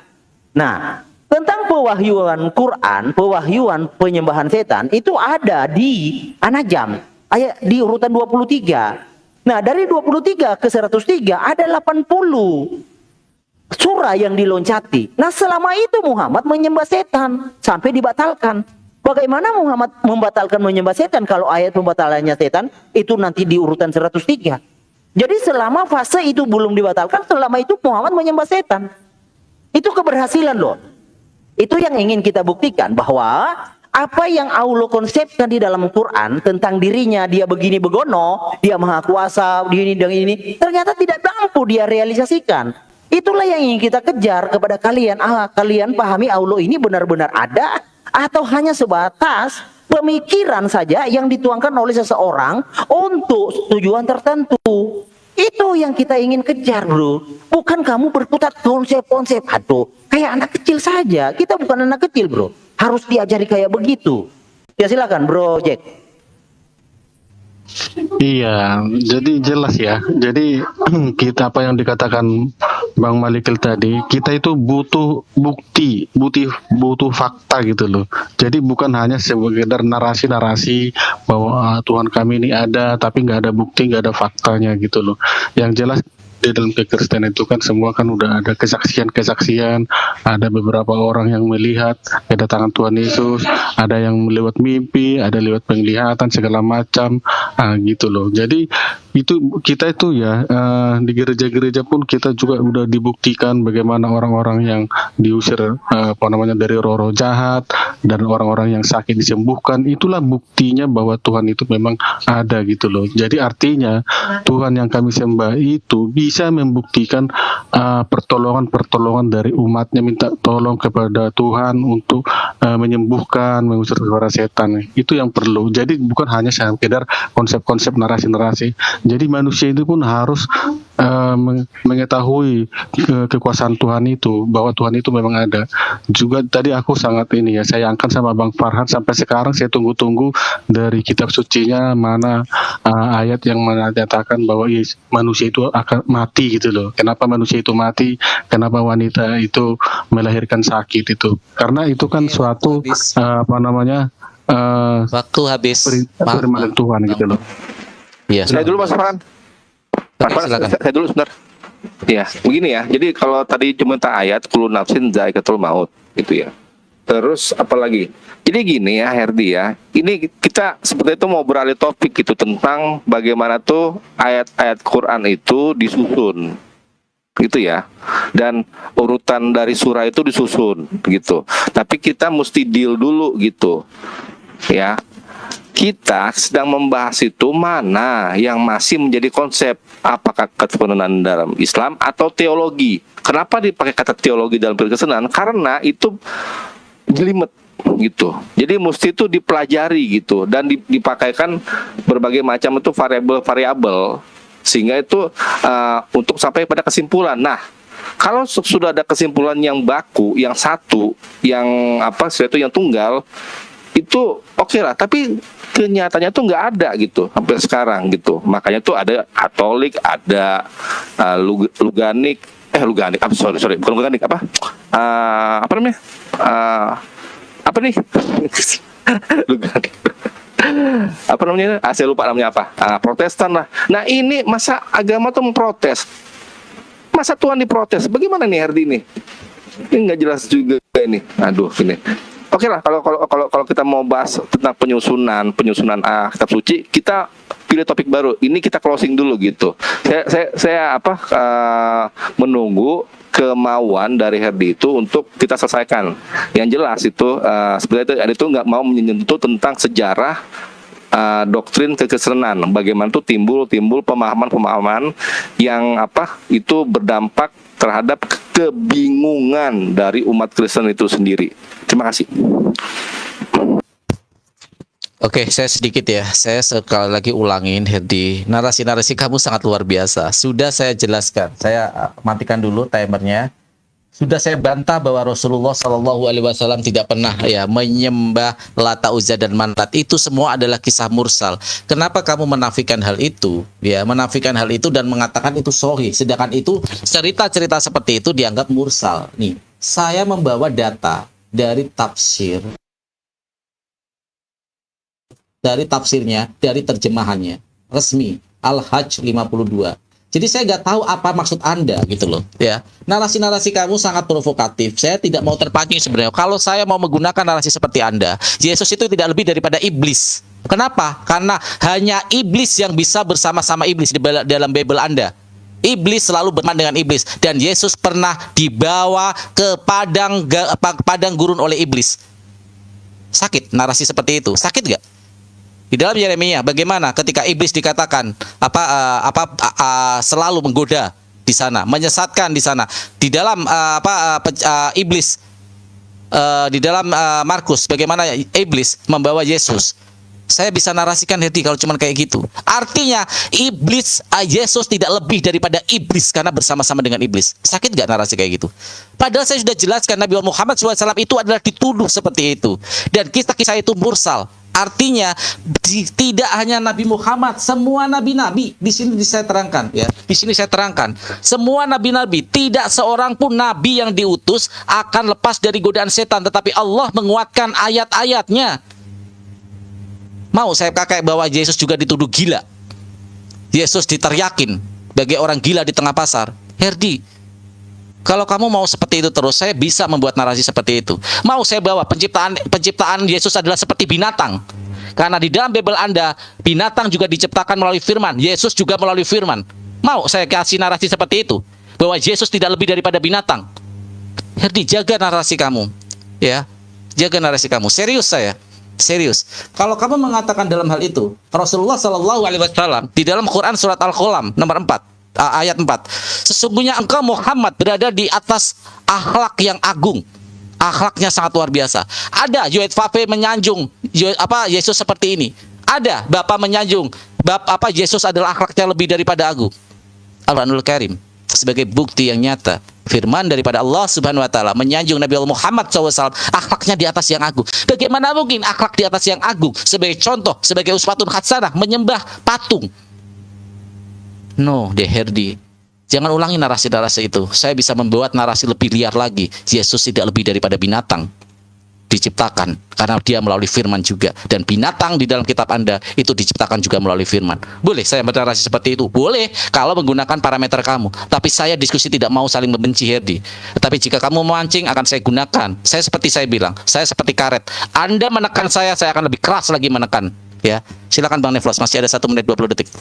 Nah, tentang pewahyuan Quran, pewahyuan penyembahan setan, itu ada di An-Najm, ayat di urutan 23. Nah, dari 23 ke 103 ada 80 surah yang diloncati. Nah, selama itu Muhammad menyembah setan sampai dibatalkan. Bagaimana Muhammad membatalkan menyembah setan kalau ayat pembatalannya setan itu nanti di urutan 103? Jadi selama fase itu belum dibatalkan, selama itu Muhammad menyembah setan. Itu keberhasilan loh. Itu yang ingin kita buktikan, bahwa apa yang Allah konsepkan di dalam Quran tentang dirinya, dia begini begono, dia Maha Kuasa, ini dan ini, ternyata tidak mampu dia realisasikan. Itulah yang ingin kita kejar kepada kalian. Kalian pahami Allah ini benar-benar ada atau hanya sebatas pemikiran saja yang dituangkan oleh seseorang untuk tujuan tertentu. Itu yang kita ingin kejar, bro. Bukan kamu berputar konsep-konsep. Aduh, kayak anak kecil saja. Kita bukan anak kecil, bro. Harus diajari kayak begitu. Ya silakan, bro Jack. Iya, jadi jelas ya. Jadi kita apa yang dikatakan Bang Malikil tadi, kita itu butuh bukti, butuh fakta gitu loh. Jadi bukan hanya sekedar narasi-narasi bahwa Tuhan kami ini ada, tapi nggak ada bukti, nggak ada faktanya gitu loh. Yang jelas di dalam kekristenan itu kan semua kan udah ada kesaksian-kesaksian, ada beberapa orang yang melihat kedatangan Tuhan Yesus, ada yang lewat mimpi, ada lewat penglihatan segala macam, gitu loh. Jadi itu kita itu ya di gereja-gereja pun kita juga udah dibuktikan bagaimana orang-orang yang diusir dari roh-roh jahat dan orang-orang yang sakit disembuhkan. Itulah buktinya bahwa Tuhan itu memang ada gitu loh. Jadi artinya Tuhan yang kami sembah itu bisa membuktikan pertolongan-pertolongan dari umatnya, minta tolong kepada Tuhan untuk menyembuhkan, mengusir suara setan. Itu yang perlu. Jadi bukan hanya sekedar konsep-konsep narasi-narasi. Jadi manusia itu pun harus mengetahui kekuasaan Tuhan itu, bahwa Tuhan itu memang ada. Juga tadi aku sangat ini ya, saya angkat sama Bang Farhan, sampai sekarang saya tunggu-tunggu dari kitab sucinya mana ayat yang menyatakan bahwa manusia itu akan mati gitu loh. Kenapa manusia itu mati? Kenapa wanita itu melahirkan sakit itu? Karena itu kan suatu Waktu habis. firman Tuhan gitu loh. Iya. Saya dulu Mas Farhan. Mas Farhan, silakan. saya dulu sebentar. Ya, begini ya. Jadi kalau tadi cuma ayat kullu nafsin dha'iqatul maut gitu ya. Terus apa lagi? Jadi gini ya Herdi ya. Ini kita seperti itu mau beralih topik gitu tentang bagaimana tuh ayat-ayat Quran itu disusun. Gitu ya. Dan urutan dari surah itu disusun gitu. Tapi kita mesti deal dulu gitu. Ya. Kita sedang membahas itu mana yang masih menjadi konsep, apakah keturunan dalam Islam atau teologi. Kenapa dipakai kata teologi dalam berkesenan? Karena itu jelimet gitu. Jadi mesti itu dipelajari gitu dan dipakaikan berbagai macam itu variabel sehingga itu untuk sampai pada kesimpulan. Nah, kalau sudah ada kesimpulan yang baku, yang satu, yang sesuatu yang tunggal, itu oke lah, tapi kenyataannya tuh nggak ada gitu sampai sekarang gitu. Makanya tuh ada Katolik, ada Luganik, sorry, bukan Luganik, apa namanya? Apa nih? Luganik. Apa namanya? Saya lupa namanya apa. Protestan lah. Nah ini masa agama tuh memprotes? Masa Tuhan diprotes? Bagaimana nih Herdi ini? Ini nggak jelas juga ini. Aduh ini. Oke lah, kalau kita mau bahas tentang penyusunan kitab suci, kita pilih topik baru. Ini kita closing dulu gitu. Saya menunggu kemauan dari Herdi itu untuk kita selesaikan. Yang jelas itu sebenarnya itu nggak mau menyentuh tentang sejarah doktrin kekristenan. Bagaimana tuh timbul pemahaman yang itu berdampak terhadap kebingungan dari umat Kristen itu sendiri. Terima kasih. Oke, saya sedikit ya. Saya sekali lagi ulangin, Herdi. Narasi-narasi kamu sangat luar biasa. Sudah saya jelaskan. Saya matikan dulu timernya. Sudah saya bantah bahwa Rasulullah SAW tidak pernah ya menyembah Lata, Uzza dan Manat. Itu semua adalah kisah mursal. Kenapa kamu menafikan hal itu? Ya, menafikan hal itu dan mengatakan itu sahih. Sedangkan itu cerita-cerita seperti itu dianggap mursal. Nih, saya membawa data dari tafsirnya, dari terjemahannya resmi Al-Hajj 52. Jadi saya nggak tahu apa maksud Anda gitu loh ya. Narasi-narasi kamu sangat provokatif. Saya tidak mau terpancing sebenarnya. Kalau saya mau menggunakan narasi seperti Anda, Yesus itu tidak lebih daripada iblis. Kenapa? Karena hanya iblis yang bisa bersama-sama iblis di dalam Bible Anda. Iblis selalu berteman dengan iblis dan Yesus pernah dibawa ke padang gurun oleh iblis. Sakit narasi seperti itu. Sakit nggak? Di dalam Yeremia, bagaimana ketika iblis dikatakan selalu menggoda di sana, menyesatkan di sana. Di dalam iblis di dalam Markus, bagaimana iblis membawa Yesus. Saya bisa narasikan Herdi kalau cuma kayak gitu. Artinya Yesus tidak lebih daripada iblis karena bersama-sama dengan iblis. Sakit nggak narasi kayak gitu? Padahal saya sudah jelaskan Nabi Muhammad SAW itu adalah dituduh seperti itu. Dan kisah-kisah itu mursal. Artinya tidak hanya Nabi Muhammad, semua nabi-nabi di sini saya terangkan ya. Di sini saya terangkan, semua nabi-nabi, tidak seorang pun nabi yang diutus akan lepas dari godaan setan, tetapi Allah menguatkan ayat-ayatnya. Mau saya pakai bahwa Yesus juga dituduh gila. Yesus diteriakin sebagai orang gila di tengah pasar. Herdi, kalau kamu mau seperti itu terus, saya bisa membuat narasi seperti itu. Mau saya bawa penciptaan Yesus adalah seperti binatang. Karena di dalam Bible Anda, binatang juga diciptakan melalui firman, Yesus juga melalui firman. Mau saya kasih narasi seperti itu, bahwa Yesus tidak lebih daripada binatang. Herdi, jaga narasi kamu, ya, jaga narasi kamu. Serius saya, serius. Kalau kamu mengatakan dalam hal itu, Rasulullah Shallallahu Alaihi Wasallam di dalam Quran surat Al-Qalam nomor 4 ayat 4, sesungguhnya engkau Muhammad berada di atas akhlak yang agung. Akhlaknya sangat luar biasa. Ada Yoed Fafe menyanjung Yesus seperti ini. Ada Bapak menyanjung Yesus adalah akhlaknya lebih daripada agung. Al-Quranul Karim sebagai bukti yang nyata, firman daripada Allah Subhanahu wa taala menyanjung Nabi Allah Muhammad SAW, akhlaknya di atas yang agung. Bagaimana mungkin akhlak di atas yang agung? Sebagai contoh, sebagai uswatun hasanah, menyembah patung. No, Herdi, jangan ulangi narasi-narasi itu. Saya bisa membuat narasi lebih liar lagi. Yesus tidak lebih daripada binatang diciptakan, karena dia melalui firman juga. Dan binatang di dalam kitab Anda itu diciptakan juga melalui firman. Boleh saya bernarasi seperti itu? Boleh, kalau menggunakan parameter kamu. Tapi saya diskusi tidak mau saling membenci, Herdi. Tapi jika kamu memancing, akan saya gunakan. Saya seperti saya bilang, saya seperti karet. Anda menekan saya akan lebih keras lagi menekan. Ya, silakan Bang Neflos, masih ada 1 menit 20 detik.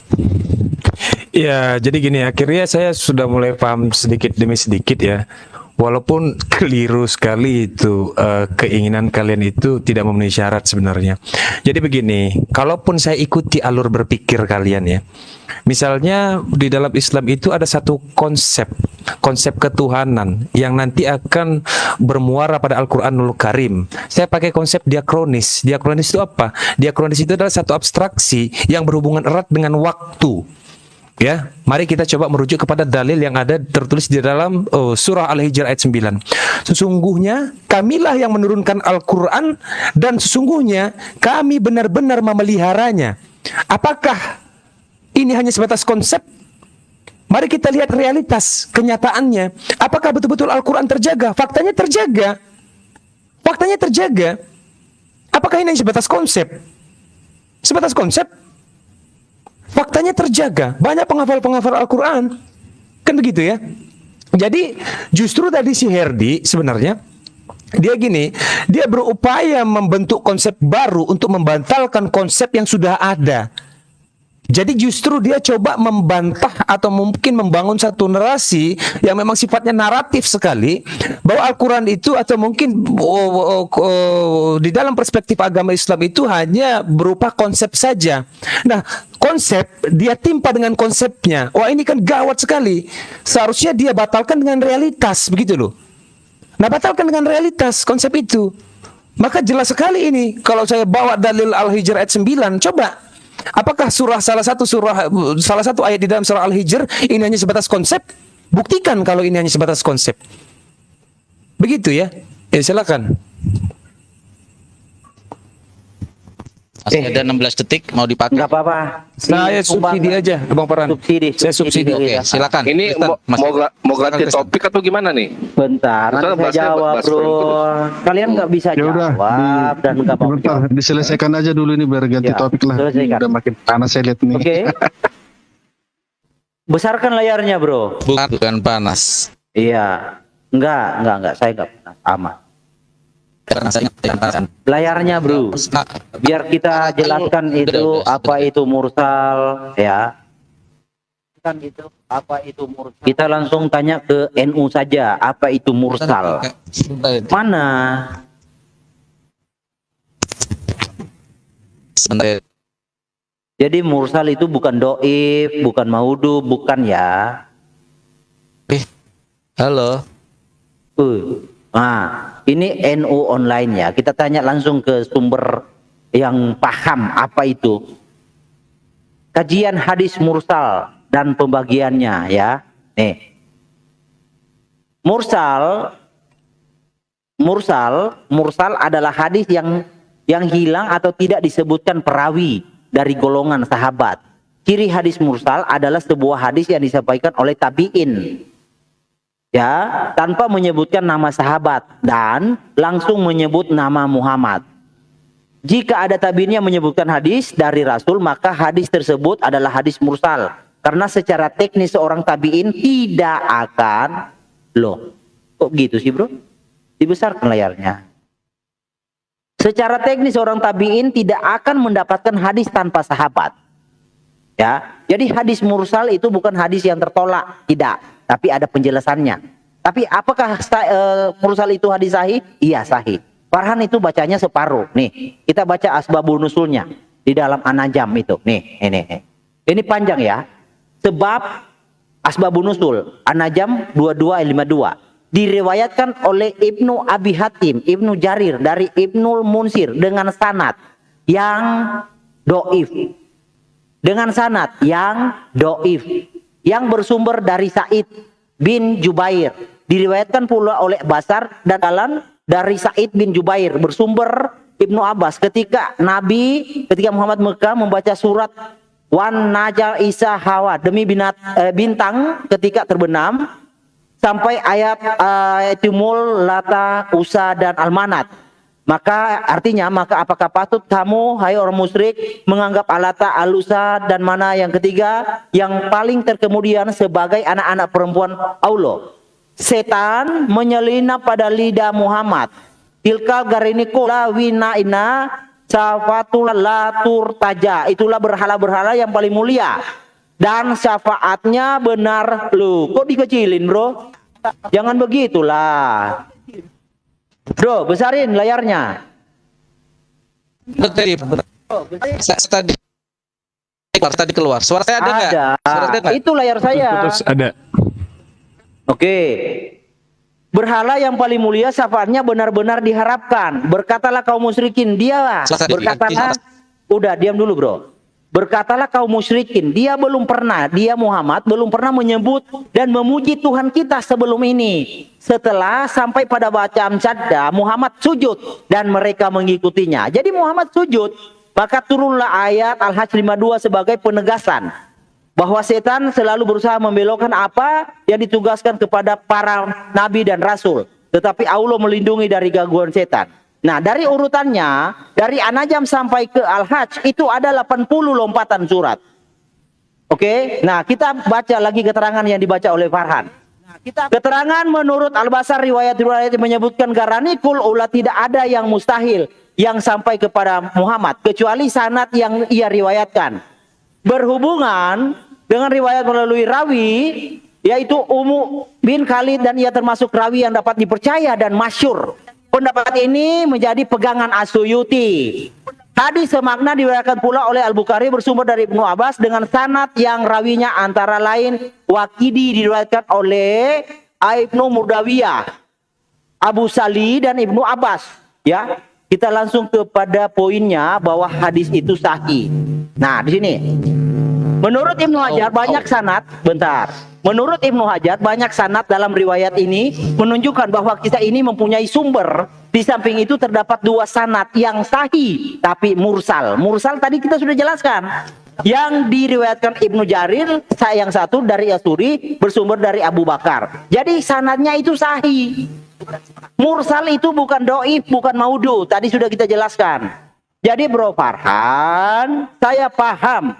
Ya, jadi gini, akhirnya saya sudah mulai paham sedikit demi sedikit ya. Walaupun keliru sekali itu keinginan kalian itu tidak memenuhi syarat sebenarnya. Jadi begini, kalaupun saya ikuti alur berpikir kalian ya. Misalnya di dalam Islam itu ada satu konsep ketuhanan yang nanti akan bermuara pada Al-Quranul Karim. Saya pakai konsep diakronis. Diakronis itu apa? Diakronis itu adalah satu abstraksi yang berhubungan erat dengan waktu. Ya, mari kita coba merujuk kepada dalil yang ada tertulis di dalam surah Al-Hijr ayat 9. Sesungguhnya kamilah yang menurunkan Al-Quran dan sesungguhnya kami benar-benar memeliharanya. Apakah ini hanya sebatas konsep? Mari kita lihat realitas, kenyataannya. Apakah betul-betul Al-Quran terjaga? Faktanya terjaga. Faktanya terjaga. Apakah ini hanya sebatas konsep? Sebatas konsep? Faktanya terjaga. Banyak penghafal-penghafal Al-Quran. Kan begitu ya. Jadi justru tadi si Herdi sebenarnya dia gini, dia berupaya membentuk konsep baru untuk membantalkan konsep yang sudah ada. Jadi justru dia coba membantah atau mungkin membangun satu narasi yang memang sifatnya naratif sekali, bahwa Al-Quran itu atau mungkin di dalam perspektif agama Islam itu hanya berupa konsep saja. Nah, konsep dia timpa dengan konsepnya. Wah, ini kan gawat sekali. Seharusnya dia batalkan dengan realitas, begitu loh. Nah, batalkan dengan realitas konsep itu. Maka jelas sekali ini kalau saya bawa dalil Al-Hijr ayat 9, coba apakah salah satu ayat di dalam surah Al-Hijr ini hanya sebatas konsep? Buktikan kalau ini hanya sebatas konsep. Begitu ya. Ya, silakan. Masih ada 16 detik, mau dipakai? Enggak apa-apa. Saya subsidi aja, Bang Farhan. Saya subsidi. Oke, silakan. Ini Kristen, mau ganti topik atau gimana nih? Bentar, nanti saya jawab, bro. Kalian nggak bisa Ya udah, jawab dan nggak mau sebentar, diselesaikan aja dulu ini biar ganti Ya, topik lah. selesaikan. Udah makin panas saya lihat nih. Oke. Besarkan layarnya, bro. bukan panas. Iya. Enggak. Saya nggak pernah. Aman. Karena saya ingat Layarnya, bro. Biar kita jelaskan itu apa itu mursal, ya. Kan itu apa itu mursal. Kita langsung tanya ke NU saja, apa itu mursal? Mana? Sebentar. Jadi mursal itu bukan doib, bukan maudu, bukan ya. Halo. Nah, ini NU online ya. Kita tanya langsung ke sumber yang paham apa itu. Kajian hadis mursal dan pembagiannya ya. Nih. Mursal adalah hadis yang hilang atau tidak disebutkan perawi dari golongan sahabat. Ciri hadis mursal adalah sebuah hadis yang disampaikan oleh tabi'in, ya, tanpa menyebutkan nama sahabat dan langsung menyebut nama Muhammad. Jika ada tabi'in yang menyebutkan hadis dari Rasul, maka hadis tersebut adalah hadis mursal. Karena secara teknis seorang tabi'in tidak akan, loh, kok gitu sih bro? Dibesarkan layarnya. Secara teknis orang tabi'in tidak akan mendapatkan hadis tanpa sahabat. Ya, jadi hadis mursal itu bukan hadis yang tertolak, tidak, tapi ada penjelasannya. Tapi apakah mursal itu hadis sahih? Iya, sahih. Farhan itu bacanya separuh. Nih, kita baca asbabun nusulnya di dalam An-Najm itu. Nih, ini. Ini panjang ya. Sebab asbabun nusul An-Najm 2252 diriwayatkan oleh Ibnu Abi Hatim, Ibnu Jarir dari Ibnul Munsir dengan sanad yang doif. Dengan sanad yang doif. Yang bersumber dari Sa'id bin Jubair. Diriwayatkan pula oleh Basar dan Alan dari Sa'id bin Jubair. Bersumber Ibnu Abbas ketika Muhammad Mekah membaca surat Wan Najal Isa Hawa demi bintang ketika terbenam sampai ayat Timul Lata Usa dan Almanat. Maka artinya apakah patut kamu hai orang musyrik menganggap Alata, Alusa dan mana yang ketiga yang paling terkemudian sebagai anak-anak perempuan Allah. Setan menyelinap pada lidah Muhammad. Tilkal gariniku la wina ina syafatul latur taja. Itulah berhala-berhala yang paling mulia. Dan syafaatnya benar. Loh, kok dikecilin bro? Jangan begitulah. Bro, besarin layarnya. Tadi keluar. Suara saya ada nggak? Ada. Suara saya nggak? Itu layar saya. Putus ada. Oke. Berhala yang paling mulia syafaatnya benar-benar diharapkan. Berkatalah kaum musyrikin, berkatalah, udah diam dulu bro. Berkatalah kaum musyrikin, dia Muhammad belum pernah menyebut dan memuji Tuhan kita sebelum ini. Setelah sampai pada bacaan syadda, Muhammad sujud dan mereka mengikutinya. Jadi Muhammad sujud, maka turunlah ayat Al-Hajj 52 sebagai penegasan bahwa setan selalu berusaha membelokkan apa yang ditugaskan kepada para nabi dan rasul. Tetapi Allah melindungi dari gangguan setan. Nah, dari urutannya, dari An-Najm sampai ke Al-Hajj itu ada 80 lompatan surat. Oke, nah kita baca lagi keterangan yang dibaca oleh Farhan. Keterangan menurut Al-Basar riwayat-riwayat menyebutkan garanikul ula tidak ada yang mustahil yang sampai kepada Muhammad kecuali sanad yang ia riwayatkan. Berhubungan dengan riwayat melalui rawi yaitu Ummu bin Khalid dan ia termasuk rawi yang dapat dipercaya dan masyhur. Pendapat ini menjadi pegangan As-Suyuti. Hadis semakna diriwayatkan pula oleh Al-Bukhari bersumber dari Ibnu Abbas dengan sanad yang rawinya antara lain Waqidi diriwayatkan oleh Ibnu Murdawiyah, Abu Sali dan Ibnu Abbas. Ya, kita langsung kepada poinnya bahwa hadis itu sahih. Nah, di sini menurut Ibnu Hajar banyak sanad, Menurut Ibnu Hajar banyak sanad dalam riwayat ini menunjukkan bahwa kisah ini mempunyai sumber. Di samping itu terdapat 2 sanad yang sahih tapi mursal. Mursal tadi kita sudah jelaskan. Yang diriwayatkan Ibnu Jarir, yang satu dari As-Suri bersumber dari Abu Bakar. Jadi sanadnya itu sahih. Mursal itu bukan doif, bukan maudu. Tadi sudah kita jelaskan. Jadi Bro Farhan, saya paham.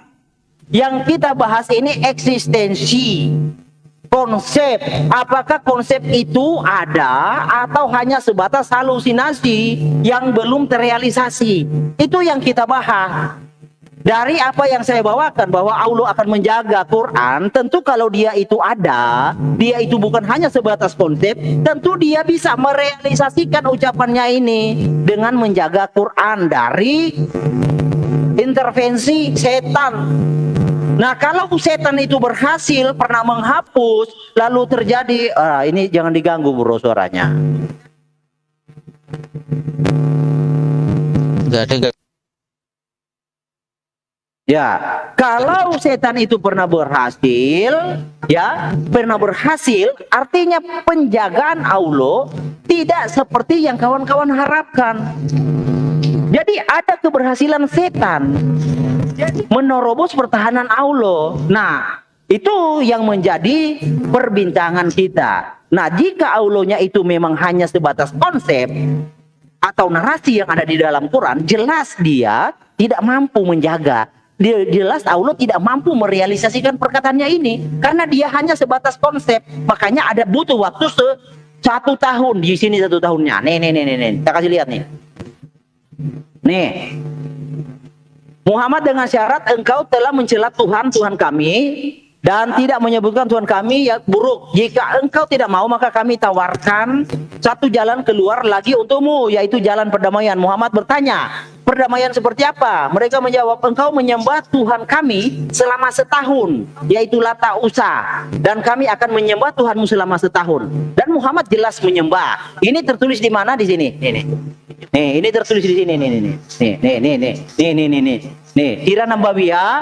Yang kita bahas ini eksistensi, konsep. Apakah konsep itu ada atau hanya sebatas halusinasi yang belum terrealisasi? Itu yang kita bahas. Dari apa yang saya bawakan bahwa Allah akan menjaga Quran, tentu kalau dia itu ada, dia itu bukan hanya sebatas konsep, tentu dia bisa merealisasikan ucapannya ini dengan menjaga Quran dari intervensi setan. Nah, kalau setan itu berhasil pernah menghapus, lalu terjadi, ini jangan diganggu bro suaranya. Enggak. Ya, kalau setan itu pernah berhasil, artinya penjagaan Allah tidak seperti yang kawan-kawan harapkan. Jadi ada keberhasilan setan menerobos pertahanan Allah. Nah, itu yang menjadi perbincangan kita. Nah, jika Allahnya itu memang hanya sebatas konsep atau narasi yang ada di dalam Quran, jelas dia tidak mampu menjaga. Jelas Allah tidak mampu merealisasikan perkataannya ini karena dia hanya sebatas konsep. Makanya ada butuh waktu 1 tahun. Di sini 1 tahunnya. Nih. Kita kasih lihat nih. Nih, Muhammad dengan syarat engkau telah mencela Tuhan, Tuhan kami, dan tidak menyebutkan Tuhan kami yang buruk. Jika engkau tidak mau, maka kami tawarkan satu jalan keluar lagi untukmu, yaitu jalan perdamaian. Muhammad bertanya, perdamaian seperti apa? Mereka menjawab, engkau menyembah Tuhan kami selama setahun, yaitu Lata Usa, dan kami akan menyembah Tuhanmu selama setahun. Dan Muhammad jelas menyembah. Ini tertulis di mana di sini? Nih, ini tertulis di sini, nih. Sirah Nabawiyah,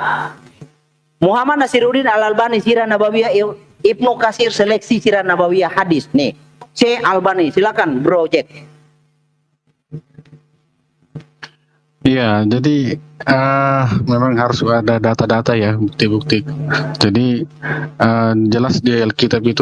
Muhammad Nasiruddin Al-Albani, Sirah Nabawiyah, Ibnu Katsir seleksi Sirah Nabawiyah hadis. Nih, C. Albani, silakan bro cek. Iya, jadi memang harus ada data-data ya, bukti-bukti. Jadi jelas di Alkitab itu